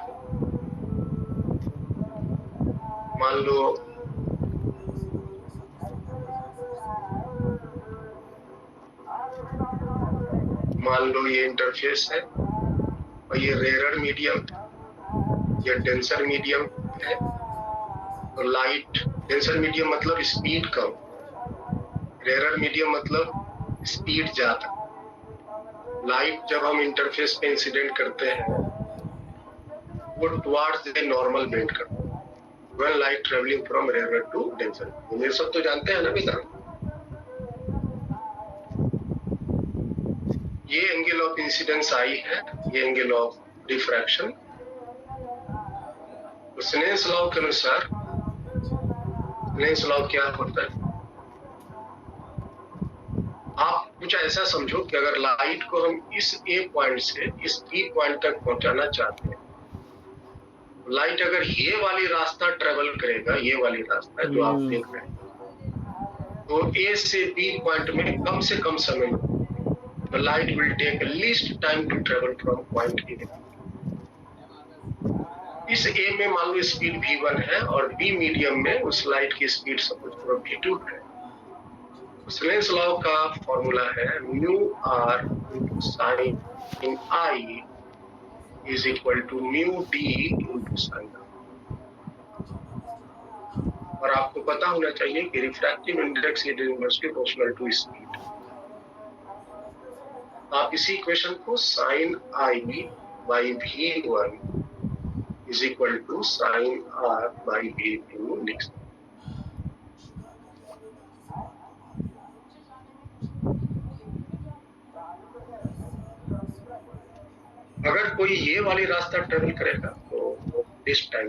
A: मान लो ये इंटरफेस है और ये रेयर मीडियम, ये डेंसर मीडियम है। और लाइट, डेंसर मीडियम मतलब स्पीड कम, रेयर मीडियम मतलब स्पीड ज्यादा। लाइट जब हम इंटरफेस पे इंसिडेंट करते हैं वो टुवर्ड्स द नॉर्मल बेंड करता है when light travelling from rare to denser. ये सब तो जानते हैं ना विधान। ये एंगल ऑफ इंसिडेंस आई है, ये एंगल ऑफ रिफ्रैक्शन। तो स्नेल्स लॉ के अनुसार स्नेल्स लॉ क्या होता है? आप कुछ ऐसा समझो कि अगर लाइट को हम इस ए पॉइंट से इस बी पॉइंट तक पहुंचाना चाहते हैं, लाइट अगर ये वाली रास्ता ट्रेवल करेगा, ये वाली रास्ता जो आप देख रहे हैं, तो ए से बी पॉइंट में कम से कम समय, the light will take least time to travel from point A। इस A में मान लो स्पीड v1 है और B मीडियम में उस लाइट की स्पीड सपोज करो v2 है। स्नेल्स लॉ का फॉर्मूला है mu R into sine in I is equal to mu D into sine. और आपको पता होना चाहिए कि refractive index is inversely proportional to speed. आप इसी इक्वेशन को sine I by v1 is equal to sine R by v2 लिख सकते। अगर कोई ये वाली रास्ता ट्रेवल करेगा तो this time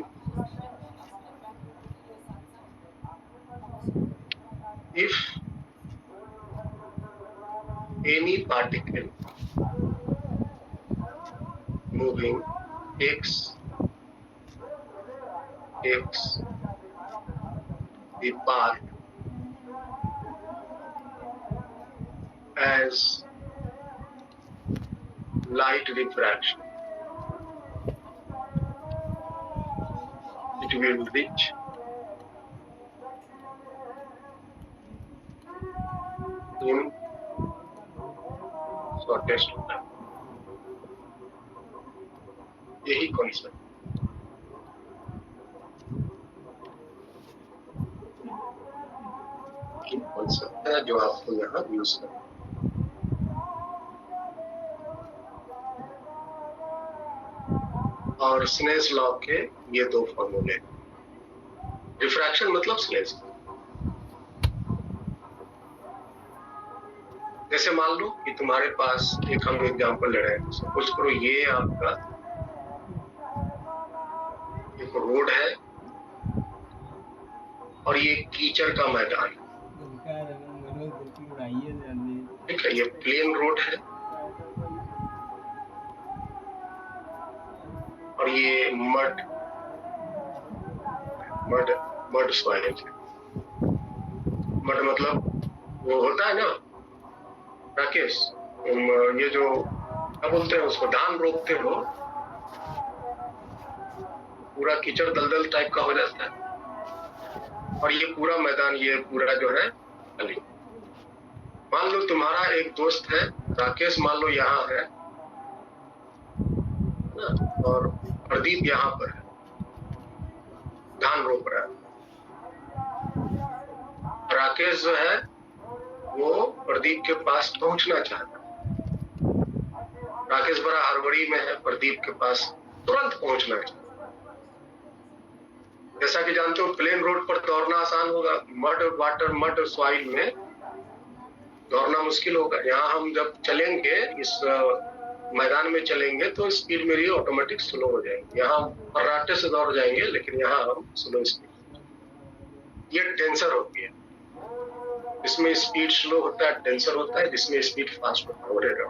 A: if any particle moving x the path as light refraction, it will reach in shortest time। यही कॉन्सेप्ट है जो आपको यहाँ यूज करना। और स्नेल्स लॉ के ये दो फॉर्मूले, रिफ्रैक्शन मतलब स्नेल्स। जैसे मान लो कि तुम्हारे पास एक हम एग्जांपल ले रहे हैं, सपोज करो ये आपका एक रोड है और ये कीचड़ का मैदान, ठीक है, ये प्लेन रोड है और ये मड सॉइल है। मड मतलब वो होता है ना राकेश, ये जो क्या बोलते हैं उसको, धान रोपते हो, पूरा कीचड़ दलदल टाइप का हो जाता है और ये पूरा मैदान, ये पूरा जो है खाली। मान लो तुम्हारा एक दोस्त है राकेश, मान लो यहाँ है और प्रदीप यहाँ पर है, धान रोप रहा है। राकेश जो है वो प्रदीप के पास पहुंचना चाहता है। राकेश बड़ा हड़बड़ी में है, प्रदीप के पास तुरंत पहुंचना चाहता है। जैसा कि जानते हो प्लेन रोड पर दौड़ना आसान होगा, मड सॉइल में दौड़ना मुश्किल होगा। यहाँ हम जब चलेंगे इस मैदान में चलेंगे तो स्पीड मेरी ऑटोमेटिक स्लो हो जाएगी। यहाँ फर्राटे से दौड़ जाएंगे लेकिन यहाँ हम स्लो स्पीड। ये डेंसर होती है। इसमें स्पीड स्लो होता है, टेंसर होता है, जिसमें स्पीड फास्ट होता है, वगैरह।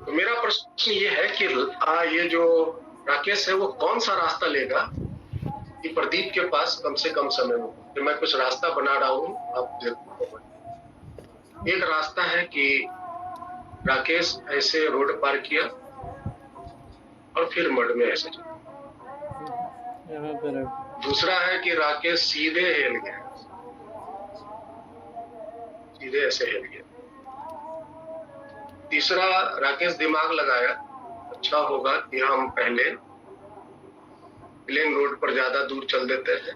A: तो मेरा प्रश्न ये है कि ये जो राकेश है वो कौन सा रास्ता लेगा कि प्रदीप के पास कम से कम समय हो। तो मैं कुछ रास्ता बना रहा हूँ, आप देखो। एक रास्ता है कि राकेश ऐसे रोड पार किया और फिर मड में ऐसे चला।
C: यहाँ पे रख।
A: दूसरा है कि राकेश सीधे हिल गया, सीधे ऐसे हिल गया। तीसरा, राकेश दिमाग लगाया, अच्छा होगा कि हम पहले प्लेन रोड पर ज्यादा दूर चल देते हैं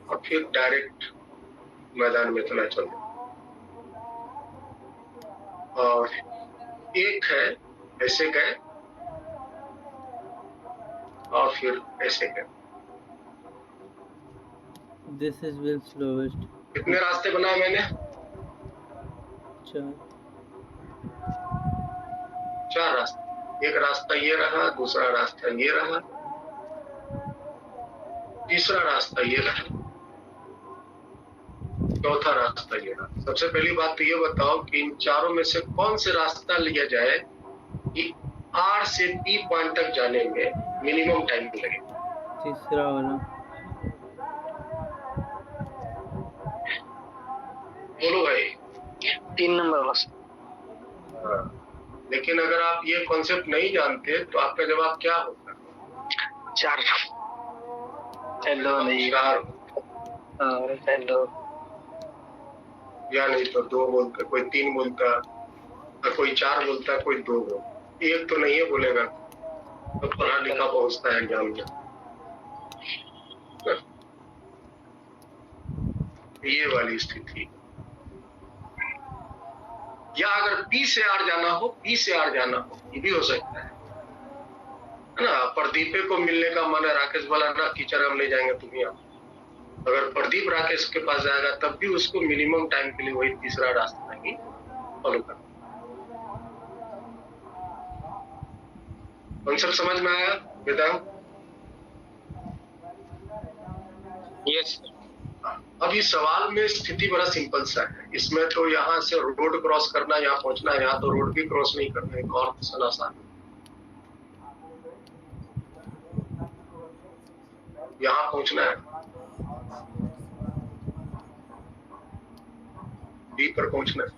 A: और फिर डायरेक्ट मैदान में इतना चल देते। और एक है ऐसे गए और फिर ऐसे गए।
C: This is will slowest.
A: कितने रास्ते बनाए मैंने? चार रास्ते। एक रास्ता ये रहा, दूसरा रास्ता ये रहा, तीसरा रास्ता ये रहा, चौथा रास्ता ये रहा। सबसे पहली बात तो ये बताओ कि इन चारों में से कौन से रास्ता लिया जाए कि R से P पॉइंट तक जाने में मिनिमम टाइम लगे?
C: तीसरा वाला।
A: बोलो भाई।
B: 3 नंबर बस।
A: हाँ। लेकिन अगर आप ये कॉन्सेप्ट नहीं जानते तो आपका जवाब क्या होगा?
B: 4। हेलो नहीं।
A: 4।
B: हेलो।
A: या नहीं तो 2 बोलता, कोई 3 बोलता, कोई 4 बोलता, कोई 2 बोलता। एक तो नहीं है बोलेगा, तो पढ़ा लिखा पहुंचता है एग्जाम में। ये वाली स्थिति। या अगर P से R जाना हो, P से R जाना हो, ये भी हो सकता है ना। प्रदीपे को मिलने का मन है, राकेश बोला ना टीचर हम ले जाएंगे तुम्हें। अगर प्रदीप राकेश के पास जाएगा तब भी उसको मिनिमम टाइम के लिए वही तीसरा रास्ता ही फॉलो करना। कॉन्सेप्ट समझ में आया वेदांत?
B: यस।
A: अब इस सवाल में स्थिति बड़ा सिंपल सा है। इसमें तो यहाँ से रोड क्रॉस करना, यहाँ पहुंचना है, यहाँ तो रोड भी क्रॉस नहीं करना है। और क्वेश्चन आसान, यहाँ पहुंचना है, बी पर पहुंचना है।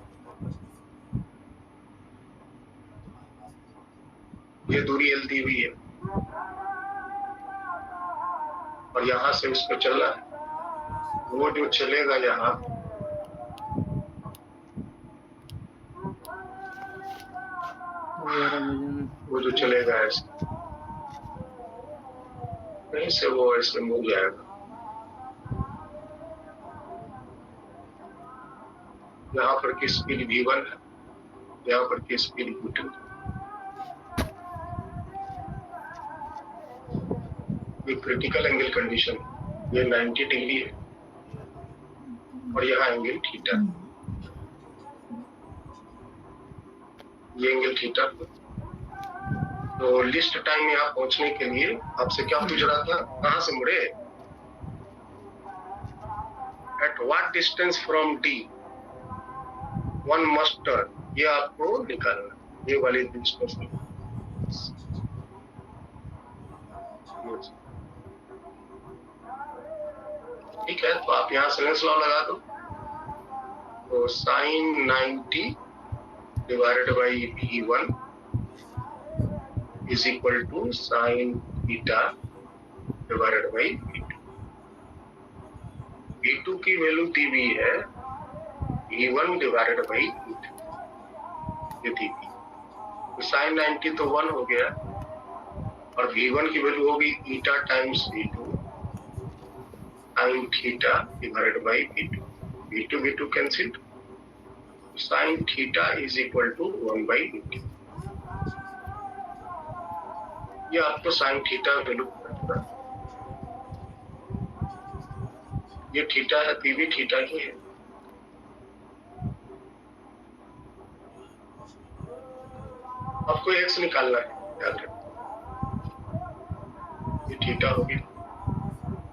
A: ये दूरी L दी हुई है और यहाँ से उसको चलना है। वो जो चलेगा यहाँ, वो जो चलेगा ऐसे, कहीं से वो ऐसे मुड़ जाएगा। यहाँ पर की स्पीड V1 है, यहाँ पर की स्पीड V2। ये क्रिटिकल एंगल कंडीशन, ये 90 डिग्री है और यहाँ एंगल थीटा, ये एंगल थीटा। तो लिस्ट टाइम यहाँ पहुंचने के लिए आपसे क्या पूछ रहा था, कहाँ से मुड़े, at what distance from D one must turn, ये आपको निकालना, ये वाली डिस्टेंस। ठीक है, तो आप यहाँ सेलेंस लॉ लगा दो। तो sine 90 divided by V1 is equal to sine theta divided by V2। V2 की वैल्यू दी हुई है V1 डिवाइडेड बाई V2, ये दी हुई। तो साइन 90 तो 1 हो गया और V1 की वैल्यू होगी eta times V2 sine theta divided by V2। V2 cancel, sine theta is equal to 1 by V2। ये आपको साइन थीटा वैल्यू पता है, ये थीटा है, पी भी थीटा ही है। आपको एक्स निकालना है, याद रखो, ये थीटा होगी।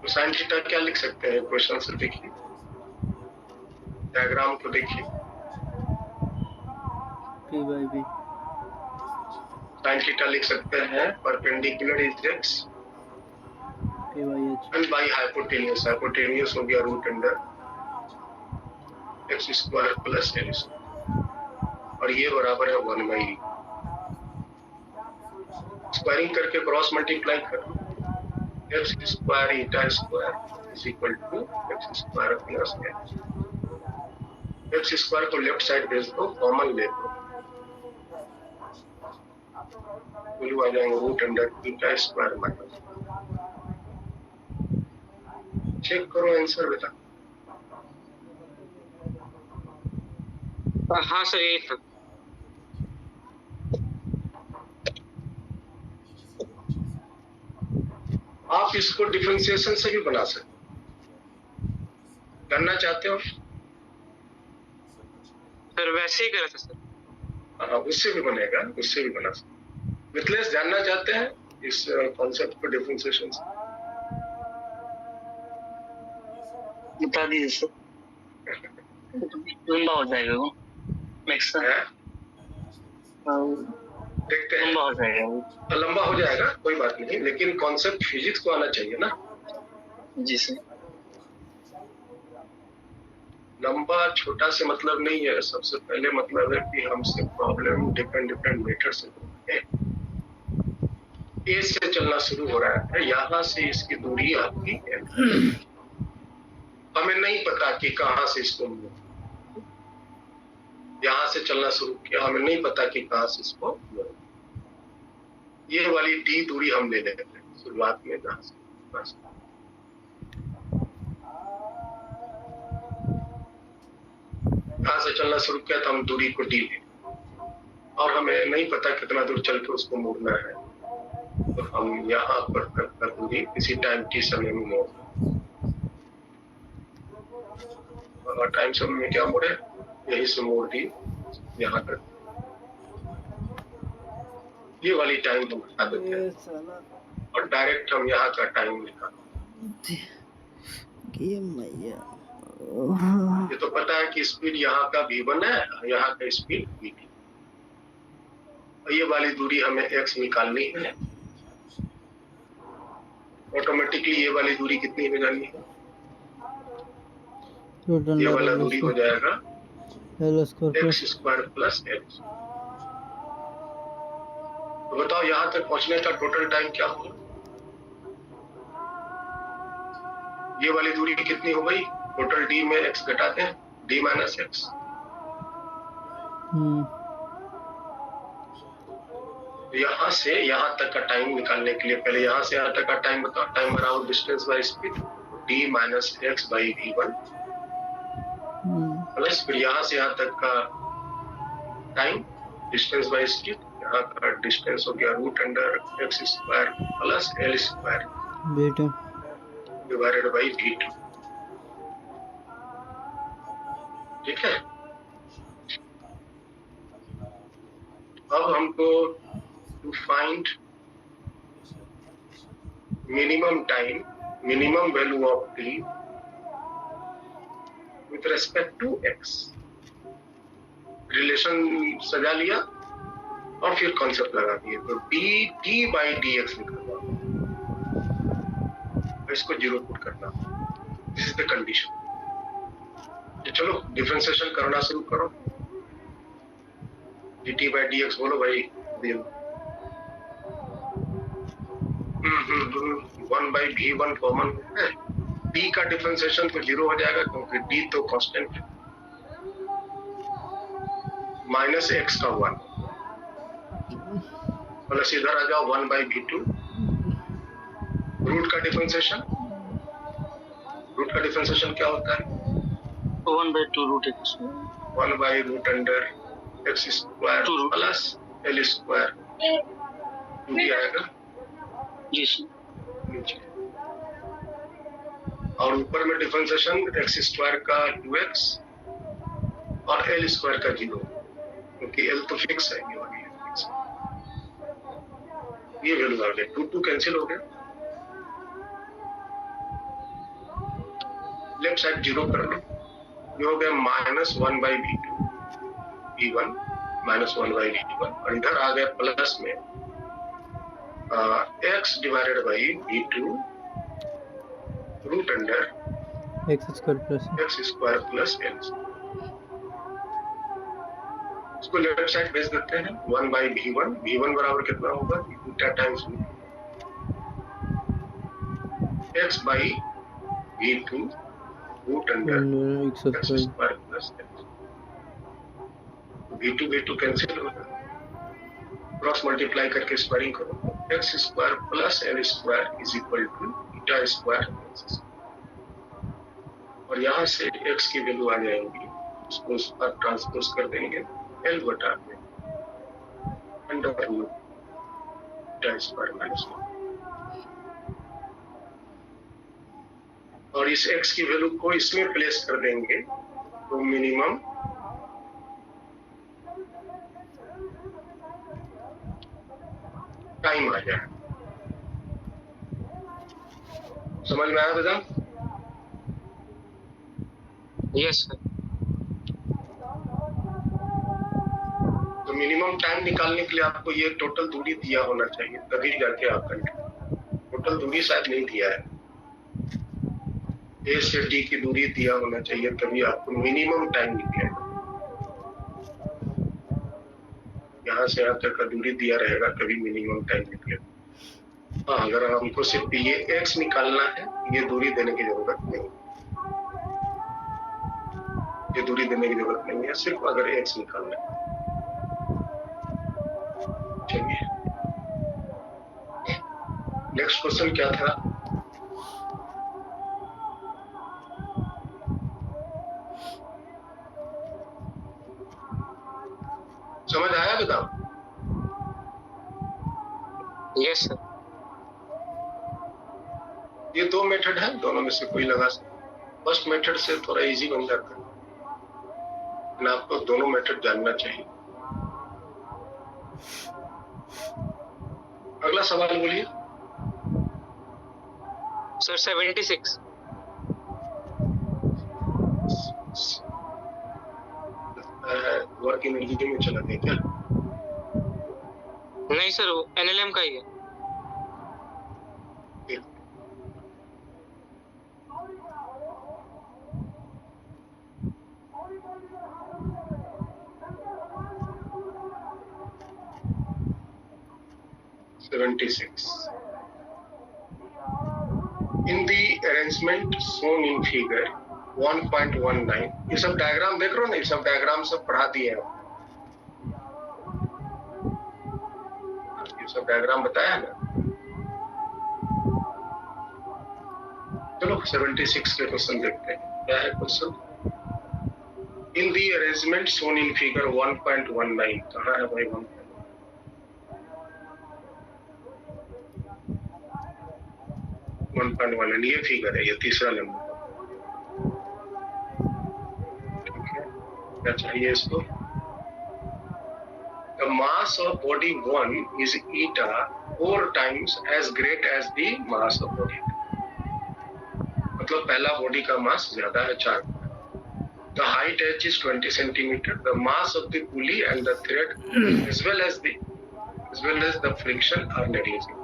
A: तो साइन थीटा क्या लिख सकते हैं, क्वेश्चन से देखिए, डायग्राम को देखिए।
C: P by B.
A: Sine theta लिख सकते हैं perpendicular is X
C: P by H.
A: And by hypotenuse, hypotenuse हो गया root under x square plus L square, और ये बराबर है 1/, स्क्वायरिंग करके क्रॉस मल्टीप्लाई कर लो, x square eta square is equal to x square plus l. X square को लेफ्ट साइड भेज दो, कॉमन ले लो, वैल्यू आ जाएंगे root under eta square minus, check करो आंसर बेटा।
B: हाँ सर यही था।
A: आप इसको डिफरेंशिएशन से भी बना सकते, करना चाहते हो
B: सर वैसे ही करा था सर।
A: हाँ, उससे भी बनेगा, उससे भी बना सकते। मिथलेश जानना चाहते हैं इस कॉन्सेप्ट को डिफरेंशिएशन से?
D: बता दीजिए सर, लंबा हो जाएगा वो मैक्स
A: है? देखते हैं,
D: लंबा हो जाएगा वो।
A: लंबा हो जाएगा कोई बात नहीं, लेकिन कॉन्सेप्ट फिजिक्स को आना चाहिए ना।
D: जी सर।
A: लंबा छोटा से मतलब नहीं है, सबसे पहले मतलब है कि हमसे प्रॉब्लम डिफरेंट मेथड से है। ए से चलना शुरू हो रहा है, यहाँ से इसकी दूरी आपकी है, हमें नहीं पता कि कहाँ से इसको, यहाँ से चलना शुरू किया, हमें नहीं पता कि कहाँ से इसको, ये वाली डी दूरी हम ले लेते हैं शुरुआत में, जहाँ से बस यहाँ से चलना शुरू किया तो हम दूरी को डी ले, और हमें नहीं पता कितना दूर चल के उसको मोड़ना है, तो हम यहाँ पर दूरी किसी टाइम टी समय में मोड़, और टाइम समय में क्या मोड़े, यही से मोड़ दी यहाँ तक, ये वाली टाइम हम बता देते हैं और डायरेक्ट हम यहाँ का टाइम निकालते हैं। ये तो पता है कि स्पीड यहाँ का v1 है, यहाँ का स्पीड v2, और ये वाली दूरी हमें x निकालनी है, ऑटोमेटिकली ये वाली दूरी कितनी हो जानी है, ये वाला दूरी हो जाएगा एक्स स्क्वायर प्लस एल। तो बताओ यहाँ तक पहुंचने का टोटल टाइम क्या होगा, ये वाली दूरी कितनी हो गई, टोटल डी में एक्स घटाते हैं, डी माइनस एक्स, यहाँ से यहाँ तक का टाइम निकालने के लिए पहले यहाँ से यहाँ तक का टाइम बताओ, टाइम बराबर distance by speed, D minus x by v1 plus फिर यहाँ से यहाँ तक का टाइम डिस्टेंस बाय स्पीड, यहाँ का डिस्टेंस हो गया root under x square plus L square divided by v2, ठीक है। अब हमको to find minimum time, minimum value of T with respect to X, relation सजा लिया और फिर कॉन्सेप्ट लगा दिए, तो D T by D X निकलना, इसको जीरो पुट करना, दिस इज द कंडीशन। चलो डिफरेंशिएशन करना शुरू करो, dt बाई डी एक्स बोलो भाई, 1/v1 कॉमन है, d का डिफरेंशिएशन तो जीरो हो जाएगा क्योंकि d तो कांस्टेंट है, माइनस एक्स का 1 प्लस इधर आ जाओ 1/v2, रूट का डिफरेंशिएशन, रूट का डिफरेंशिएशन क्या होता है,
D: 1/2 रूट एक्स,
A: 1/रूट under x square plus L square, ये आएगा
D: जी सर,
A: नीचे, और ऊपर में डिफरेंशिएशन एक्स स्क्वायर का 2x और एल स्क्वायर का 0, क्योंकि एल तो फिक्स है, ये वाली फिक्स है, ये वैल्यू आ गया, 2 कैंसिल हो गया, लेफ्ट साइड जीरो कर लो, ये हो गया -1/v2 v1 -1/v1, और इधर आ गया प्लस में x divided by v2 root under
C: x square plus
A: x square plus l। इसको लेफ्ट साइड भेज देते हैं, 1/v1, v1 बराबर कितना होगा, beta times x by v2 root under
C: X
A: x
C: square
A: square plus l। v2 cancel होगा, क्रॉस मल्टीप्लाई करके स्क्वायरिंग करो, x square plus l square is equal to beta square, और यहाँ से x की वैल्यू आ जाएगी, उसको उस पर ट्रांसपोज कर देंगे l बटा under root beta square minus 1, और इस x की वैल्यू को इसमें प्लेस कर देंगे तो मिनिमम टाइम आ जाए। समझ में आया बेटा?
B: Yes sir.
A: तो मिनिमम टाइम निकालने के लिए आपको ये टोटल दूरी दिया होना चाहिए, तभी जाके आप करेंगे। टोटल दूरी शायद नहीं दिया है, ए से डी की दूरी दिया होना चाहिए, तभी आपको मिनिमम टाइम निकलेगा। यहाँ से यहाँ तक का दूरी दिया रहेगा, तभी मिनिमम टाइम निकलेगा। हाँ, अगर हमको सिर्फ ये x निकालना है, ये दूरी देने की जरूरत नहीं, ये दूरी देने की जरूरत नहीं है, सिर्फ अगर x निकालना है। चलिए नेक्स्ट क्वेश्चन क्या था? समझ आया बताओ?
B: Yes sir.
A: ये दो मेथड है, दोनों में से कोई लगा सकते। फर्स्ट मेथड से थोड़ा इजी बन जाता है, लेकिन आपको दोनों मेथड जानना चाहिए। अगला सवाल बोलिए।
B: सर 76।
A: वर्क एनर्जी में चला गया क्या?
B: नहीं सर, वो एनएलएम का ही है।
A: In the arrangement shown in figure 1.19, ये सब डायग्राम देख रहे हो ना, ये सब डायग्राम सब पढ़ा दिए हैं, ये सब डायग्राम बताया है ना। चलो 76 के क्वेश्चन देखते हैं। क्या है question? In the arrangement shown in figure 1.19, कहाँ है भाई 1.1? ये फिगर है, ये तीसरा नंबर। ठीक है, क्या चाहिए इसको? The mass of body 1 is eta 4 times as great as the mass of body 2. मतलब पहला बॉडी का मास ज्यादा है 4। The height h is 20 centimeter. The mass of the pulley and the thread as well as the friction are negligible.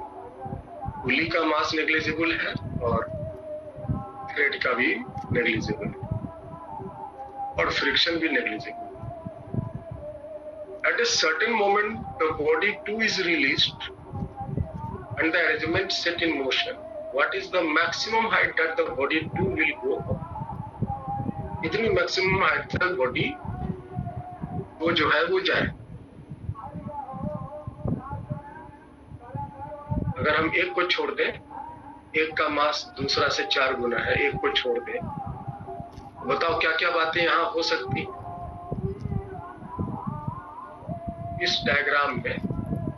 A: पुली का मास नेग्लिजिबल है और थ्रेड का भी नेग्लिजिबल है और फ्रिक्शन भी negligible. At a certain moment, the body 2 is released and the arrangement set in motion. What is the maximum height that the body 2 will go up? इतनी मैक्सिमम हाइट तक बॉडी वो जो है वो जाए। अगर हम एक को छोड़ दें, एक का मास दूसरा से 4 गुना है, एक को छोड़ दें, बताओ क्या क्या बातें यहाँ हो सकती? इस डायग्राम में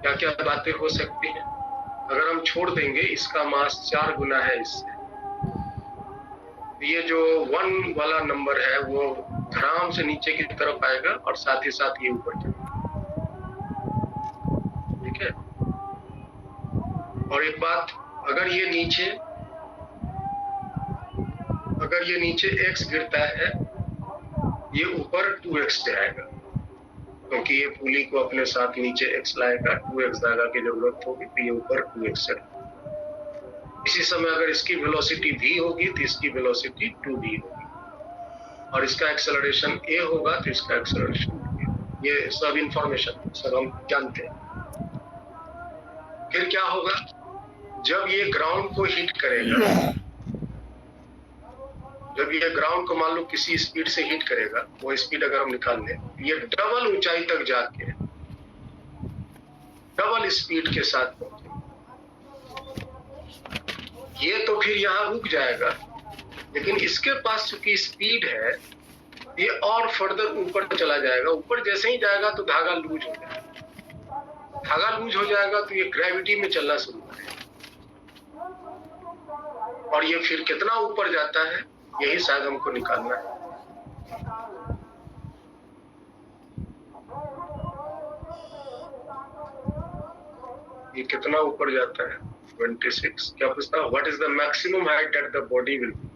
A: क्या क्या बातें हो सकती हैं? अगर हम छोड़ देंगे, इसका मास 4 गुना है इससे, ये जो 1 वाला नंबर है वो धड़ाम से नीचे की तरफ आएगा और साथ ही साथ ये ऊपर जाएगा। ठीक है, और एक बात, अगर ये नीचे अगर ये नीचे x गिरता है, ये ऊपर 2x जाएगा, क्योंकि ये पुली को अपने साथ नीचे x लाएगा, 2x धागा की जरूरत होगी, तो ये ऊपर 2x चढ़ेगा। इसी समय अगर इसकी वेलोसिटी v होगी तो इसकी वेलोसिटी 2v होगी, और इसका एक्सेलरेशन a होगा तो इसका एक्सेलरेशन b। ये सब इंफॉर्मेशन सब हम जानते हैं। फिर क्या होगा, जब ये ग्राउंड को हिट करेगा, जब ये ग्राउंड को मान लो किसी स्पीड से हिट करेगा, वो स्पीड अगर हम निकाल लें, ये डबल ऊंचाई तक जाके डबल स्पीड के साथ पहुंचेगा। ये तो फिर यहाँ रुक जाएगा, लेकिन इसके पास चूंकि स्पीड है, ये और फर्दर ऊपर चला जाएगा। ऊपर जैसे ही जाएगा तो धागा लूज हो जाएगा, धागा लूज हो जाएगा तो ये ग्रेविटी में चलना शुरू करेगा, और ये फिर कितना ऊपर जाता है, यही शायद हमको निकालना है। ये कितना ऊपर जाता है, 26। क्या पूछता है, what is the maximum height that the body will be,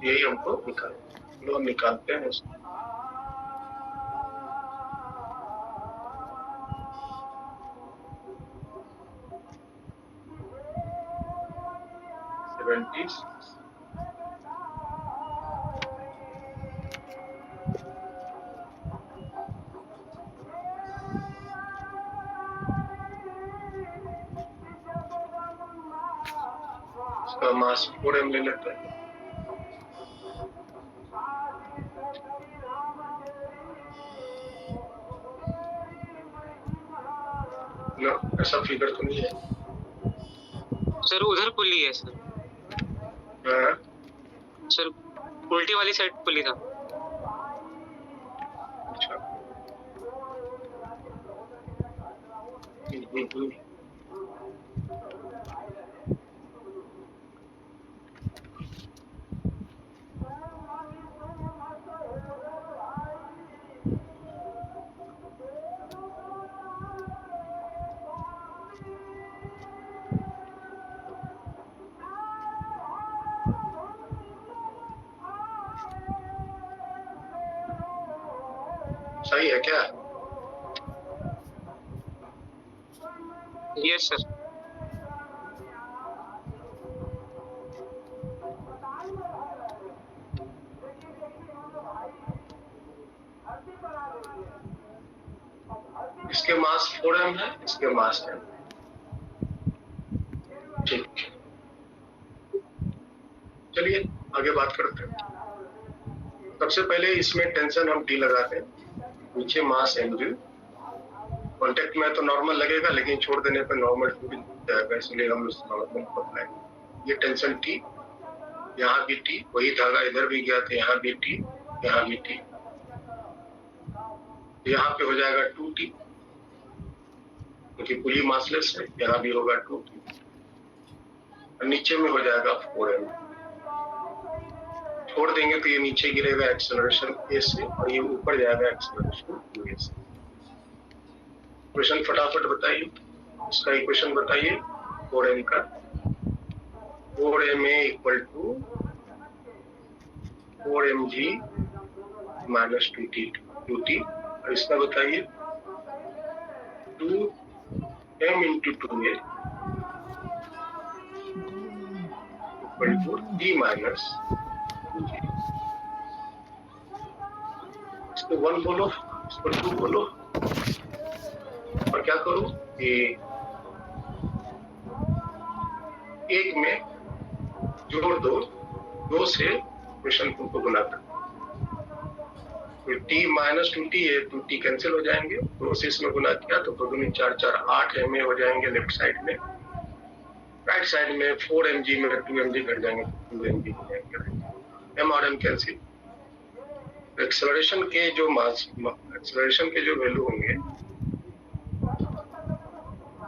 A: यही हमको निकालना है। हम निकालते हैं उसको। इसका मास 4m ले लेते हैं। ना, ऐसा फिगर तो नहीं है
B: सर। उधर पुली है सर।
A: हाँ?
B: सर उल्टी वाली साइड पुली था।
A: अच्छा। सही है क्या?
B: Yes sir.
A: इसके मास 4m है, इसके मास 10। ठीक, चलिए आगे बात करते हैं। सबसे पहले इसमें टेंशन हम टी लगाते हैं, नीचे मास mg। कॉन्टेक्ट में तो नॉर्मल लगेगा, लेकिन छोड़ देने पर नॉर्मल टूट जाएगा, इसलिए हम उस नॉर्मल को अप्लाई। ये टेंशन टी, यहाँ भी टी, वही धागा इधर भी गया तो यहाँ भी टी, यहाँ भी टी, यहाँ पे हो जाएगा 2t, क्योंकि पुली मासलेस है। यहाँ भी होगा 2t, और नीचे में हो जाएगा 4m। छोड़ देंगे तो ये नीचे गिरेगा एक्सेलरेशन a से, और ये ऊपर जाएगा एक्सेलरेशन a से। क्वेश्चन फटाफट बताइए, इसका इक्वेशन बताइए 4m का। 4ma equal to 4mg minus 2t, और इसका बताइए 2m into 2a equal to d minus 2g। इसको 1 बोलो, इसको 2 बोलो, और क्या करूं कि एक में जोड़ दो, 2 से क्वेश्चन को बनाता। t माइनस 2t है, 2t कैंसिल हो जाएंगे, 2 से इसमें गुना किया तो 2 दूनी 4 4 8 ma हो जाएंगे लेफ्ट साइड में। राइट साइड में 4mg में 2mg घट जाएंगे, 2mg हो जाएंगे। m और m कैंसिल। एक्सेलरेशन के जो मास, एक्सेलरेशन के जो वैल्यू होंगे,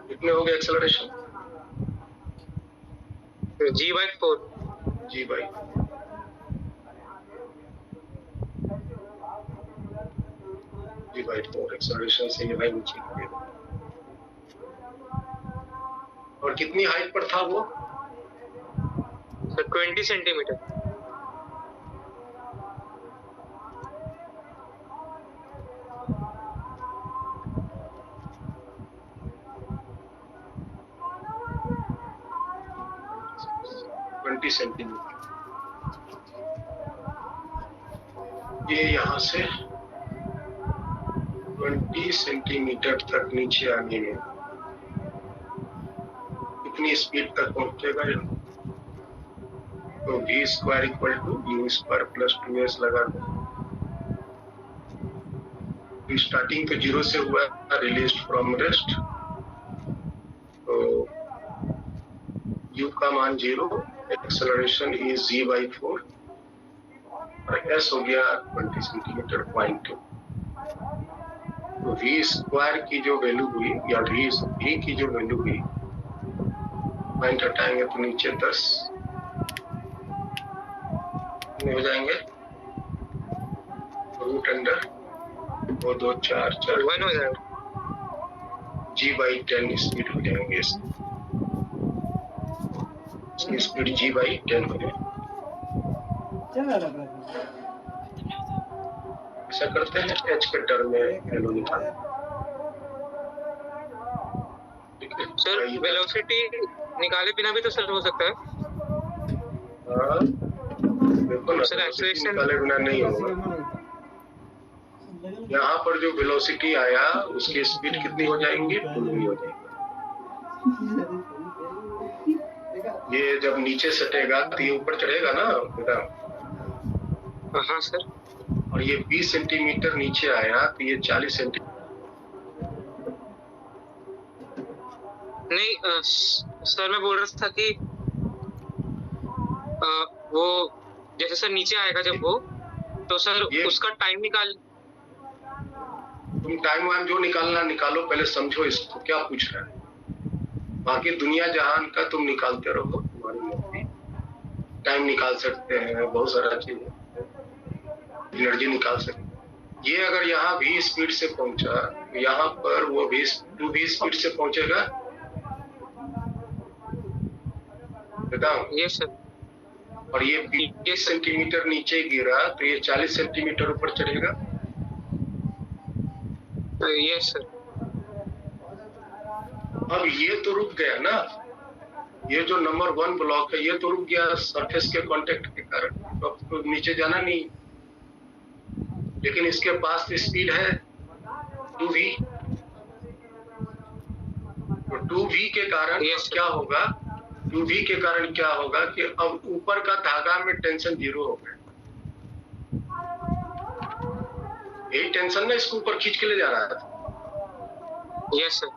A: कितने हो गए एक्सेलरेशन?
B: g/4।
A: g/4 एक्सेलरेशन से ये वैल्यू नीचे गिरेगा। और कितनी हाइट पर था वो?
B: Sir 20 centimetre.
A: 20 सेंटीमीटर। ये यहाँ से 20 सेंटीमीटर तक नीचे आने में कितनी स्पीड तक पहुंचेगा ये? तो v square equal to u square plus 2s लगा दो। स्टार्टिंग तो 0 से हुआ, रिलीज्ड फ्रॉम रेस्ट, तो u का मान 0, एक्सेलरेशन इज g/4 और s हो गया 20 सेंटीमीटर पॉइंट। तो v स्क्वायर की जो वैल्यू हुई या v की जो वैल्यू हुई, पॉइंट हटाएंगे तो नीचे 10 हो जाएंगे, रूट अंडर 2 2 4 4
B: 1 हो जाएगा।
A: g/10 स्पीड हो जाएंगे इसकी स्पीड g/10 हो जाएगी। ऐसा करते हैं, h के टर्म में वैल्यू निकालते हैं। ठीक है
B: सर वेलोसिटी निकाले बिना भी तो सर हो सकता है।
A: हाँ, देखो ना,
B: सर, acceleration-
A: निकाले बिना नहीं होगा। यहाँ पर जो वेलोसिटी आया उसकी स्पीड कितनी हो जाएंगी? 2v हो जाएगी। ये जब नीचे सटेगा तो ये ऊपर चढ़ेगा ना बेटा,
B: हाँ सर।
A: और ये 20 सेंटीमीटर नीचे आया तो ये 40 सेंटीमीटर।
B: नहीं सर, मैं बोल रहा था कि वो जैसे सर नीचे आएगा जब वो, तो सर उसका टाइम निकाल।
A: तुम टाइम वाइम जो निकालना निकालो, पहले समझो इसको क्या पूछ रहा है। बाकी दुनिया जहान का तुम निकालते रहो, तुम्हारी मर्जी। टाइम निकाल सकते हैं, बहुत सारा चीज है, एनर्जी निकाल सकते हैं। ये अगर यहाँ भी स्पीड से पहुंचा, तो यहाँ पर वो भी 2v स्पीड से पहुंचेगा। बताओ।
B: Yes sir.
A: और ये 20 सेंटीमीटर नीचे गिरा तो ये 40 सेंटीमीटर ऊपर चढ़ेगा।
B: Yes sir.
A: अब ये तो रुक गया ना, ये जो नंबर 1 ब्लॉक है ये तो रुक गया सरफेस के कांटेक्ट के कारण, तो नीचे जाना नहीं। लेकिन इसके पास स्पीड है 2v, तो 2v के कारण क्या होगा? 2v के कारण क्या होगा कि अब ऊपर का धागा में टेंशन 0 हो गया। यही टेंशन ना इसको ऊपर खींच के ले जा रहा था।
B: Yes sir.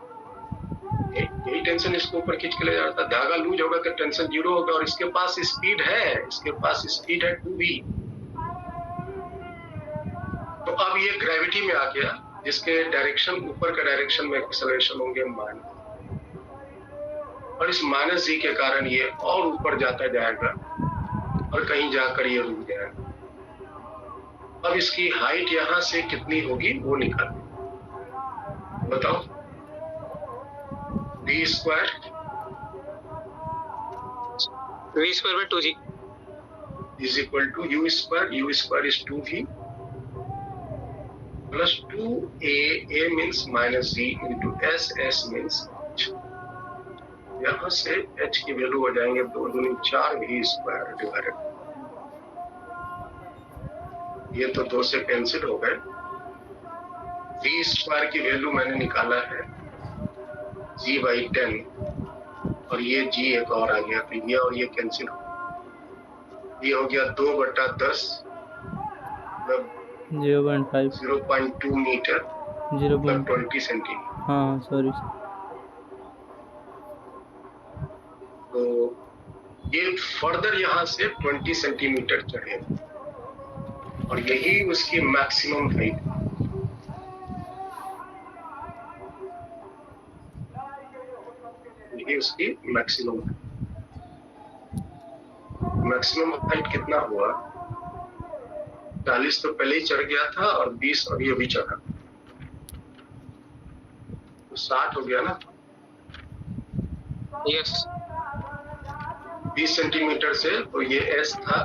A: यही टेंशन इसको ऊपर खींच के ले जा रहा था। धागा लूज होगा तो टेंशन 0 होगा, और इसके पास स्पीड है, इसके पास स्पीड है 2v। तो अब ये ग्रेविटी में आ गया, जिसके डायरेक्शन, ऊपर का डायरेक्शन में एक्सेलरेशन होंगे माइनस, और इस माइनस जी के कारण ये और ऊपर जाता जाएगा और कहीं जाकर ये रुक जाएगा। अब इसकी हाइट यहाँ से कितनी होगी वो निकालो, बताओ। v square
B: by 2g
A: is equal to u square is 2v plus 2a, a means minus g into s, s means यहाँ से h की वैल्यू हो जाएंगे 2 दूनी 4 v स्क्वायर डिवाइडेड, ये तो 2 से कैंसिल हो गए। v स्क्वायर की वैल्यू मैंने निकाला है g/10, और ये g एक और आ गया, तो ये और ये कैंसिल हो, ये हो गया 2/10
C: 0.5
A: 0.2 मीटर 20 सेंटीमीटर।
C: हाँ सॉरी।
A: तो ये फर्दर यहाँ से 20 सेंटीमीटर चढ़े, और यही उसकी मैक्सिमम हाइट। यही उसकी मैक्सिमम हाइट कितना हुआ? 40 तो पहले ही चढ़ गया था, और 20 अभी अभी चढ़ा, तो 60 हो गया ना।
B: यस।
A: 20 सेंटीमीटर से, तो ये s था,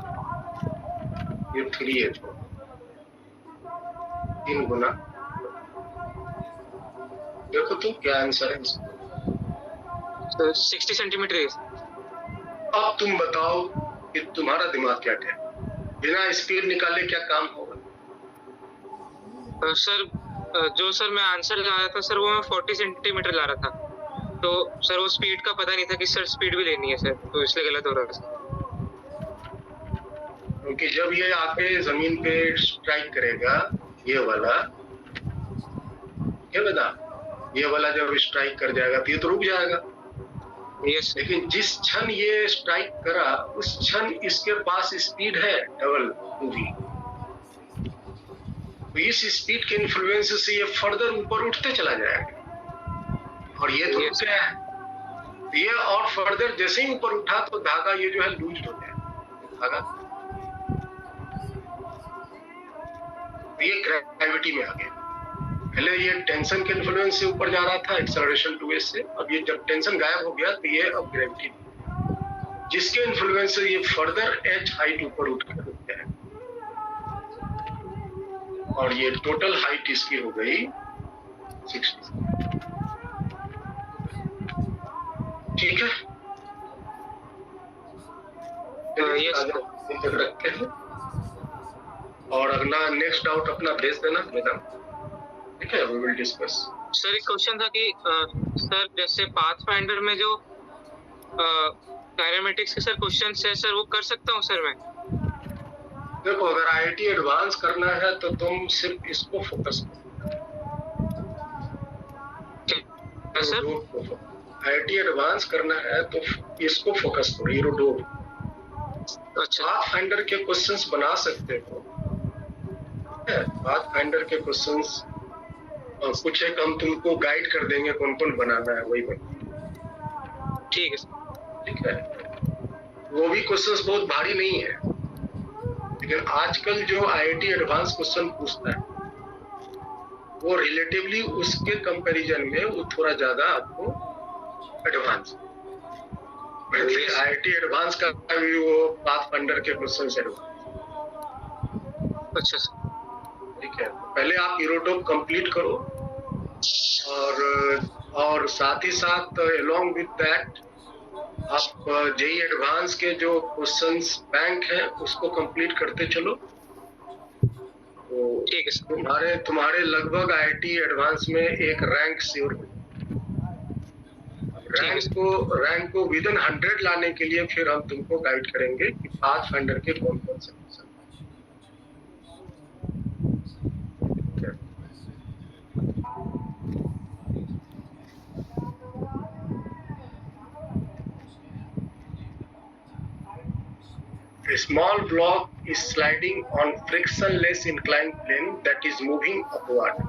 A: ये 3h हो, 3 गुना। देखो तो क्या आंसर है इसका?
B: 60 सेंटीमीटर।
A: अब तुम बताओ कि तुम्हारा दिमाग क्या कहता है, बिना स्पीड निकाले क्या काम होगा?
B: सर जो सर मैं आंसर ला रहा था सर वो मैं 40 सेंटीमीटर ला रहा था, तो सर वो स्पीड का पता नहीं था कि सर स्पीड भी लेनी है सर, तो इसलिए गलत हो रहा था।
A: क्योंकि जब ये आके जमीन पे स्ट्राइक करेगा, ये वाला ये वाला जब स्ट्राइक कर जाएगा तो ये तो रुक जाएगा।
B: यस
A: लेकिन जिस क्षण ये स्ट्राइक करा उस क्षण इसके पास स्पीड है डबल 2v, तो इस स्पीड के इन्फ्लुएंस से ये फर्दर ऊपर उठते चला जाएगा, और ये तो रुक गया है। ये और फर्दर जैसे ही ऊपर उठा तो धागा ये जो है लूज हो जाएगा, धागा ये ग्रेविटी में आ गया। पहले ये टेंशन के इन्फ्लुएंस से ऊपर जा रहा था एक्सेलरेशन 2s से, अब ये जब टेंशन गायब हो गया तो ये अब ग्रेविटी जिसके इन्फ्लुएंस से ये फर्दर h हाइट ऊपर उठ कर रुक जाएगा, और ये टोटल हाइट इसकी हो गई 60। ठीक है,
B: यस
A: रखते हैं, और अगला नेक्स्ट डाउट अपना भेज देना मैडम, ठीक है, वी विल डिस्कस।
B: सर एक क्वेश्चन था कि सर जैसे पाथफाइंडर में जो काइनेमेटिक्स के सर क्वेश्चंस है सर वो कर सकता हूँ सर मैं?
A: देखो, अगर आईआईटी एडवांस करना है तो तुम सिर्फ इसको फोकस करो।
B: सर
A: आईआईटी एडवांस करना है तो इसको फोकस करो, एरोडोम।
B: अच्छा
A: पाथफाइंडर के क्वेश्चंस बना सकते हो, पाथफाइंडर के क्वेश्चंस कुछ एक हम तुमको गाइड कर देंगे कौन कौन बनाना है, वही बना।
B: ठीक है सर।
A: ठीक है, वो भी क्वेश्चंस बहुत भारी नहीं है, लेकिन आजकल जो आईआईटी एडवांस क्वेश्चन पूछता है वो रिलेटिवली उसके कंपैरिजन में वो थोड़ा ज्यादा आपको एडवांस, आईआईटी एडवांस का भी वो पाथफाइंडर के क्वेश्चन एडवांस।
B: अच्छा सर
A: ठीक है, पहले आप यूरोटॉप कंप्लीट करो, और साथ ही साथ अलोंग विद दैट आप जेई एडवांस के जो क्वेश्चंस बैंक है उसको कंप्लीट करते चलो। तो
B: ठीक है सर।
A: तुम्हारे लगभग आईआईटी एडवांस में एक रैंक श्योर हो। रैंक को विद इन 100 लाने के लिए फिर हम तुमको गाइड करेंगे कि पाथफाइंडर के कौन कौन से question. A small block is sliding on frictionless inclined plane that is moving upward.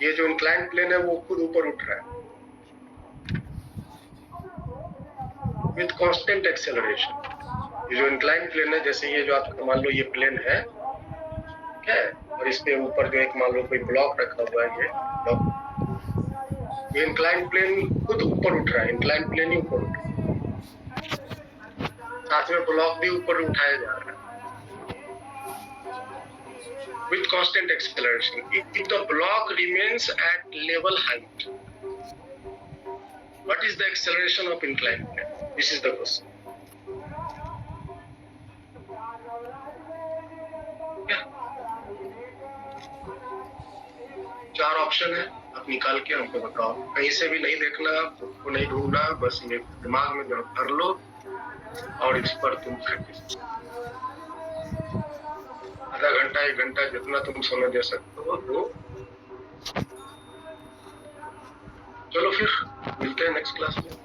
A: ये जो inclined plane है वो खुद ऊपर उठ रहा है with constant acceleration। ये जो inclined plane है, जैसे ये जो आपका मान लो ये प्लेन है, ठीक है, और इसके ऊपर जो एक मान लो कोई ब्लॉक रखा हुआ है, ये ब्लॉक, ये inclined plane खुद ऊपर उठ रहा है, inclined plane ही ऊपर उठ रहा है, साथ में ब्लॉक भी ऊपर उठाया जा रहा है with constant acceleration. If the block remains at level height, what is the acceleration of inclined plane? This is the question. चार ऑप्शन है, आप निकाल के हमको बताओ, कहीं से भी नहीं देखना, उसको नहीं ढूंढना, बस ये दिमाग में भर लो और इस पर तुम प्रैक्टिस। आधा घंटा 1 घंटा जितना तुम समय दे सकते हो दो। चलो फिर मिलते हैं नेक्स्ट क्लास में।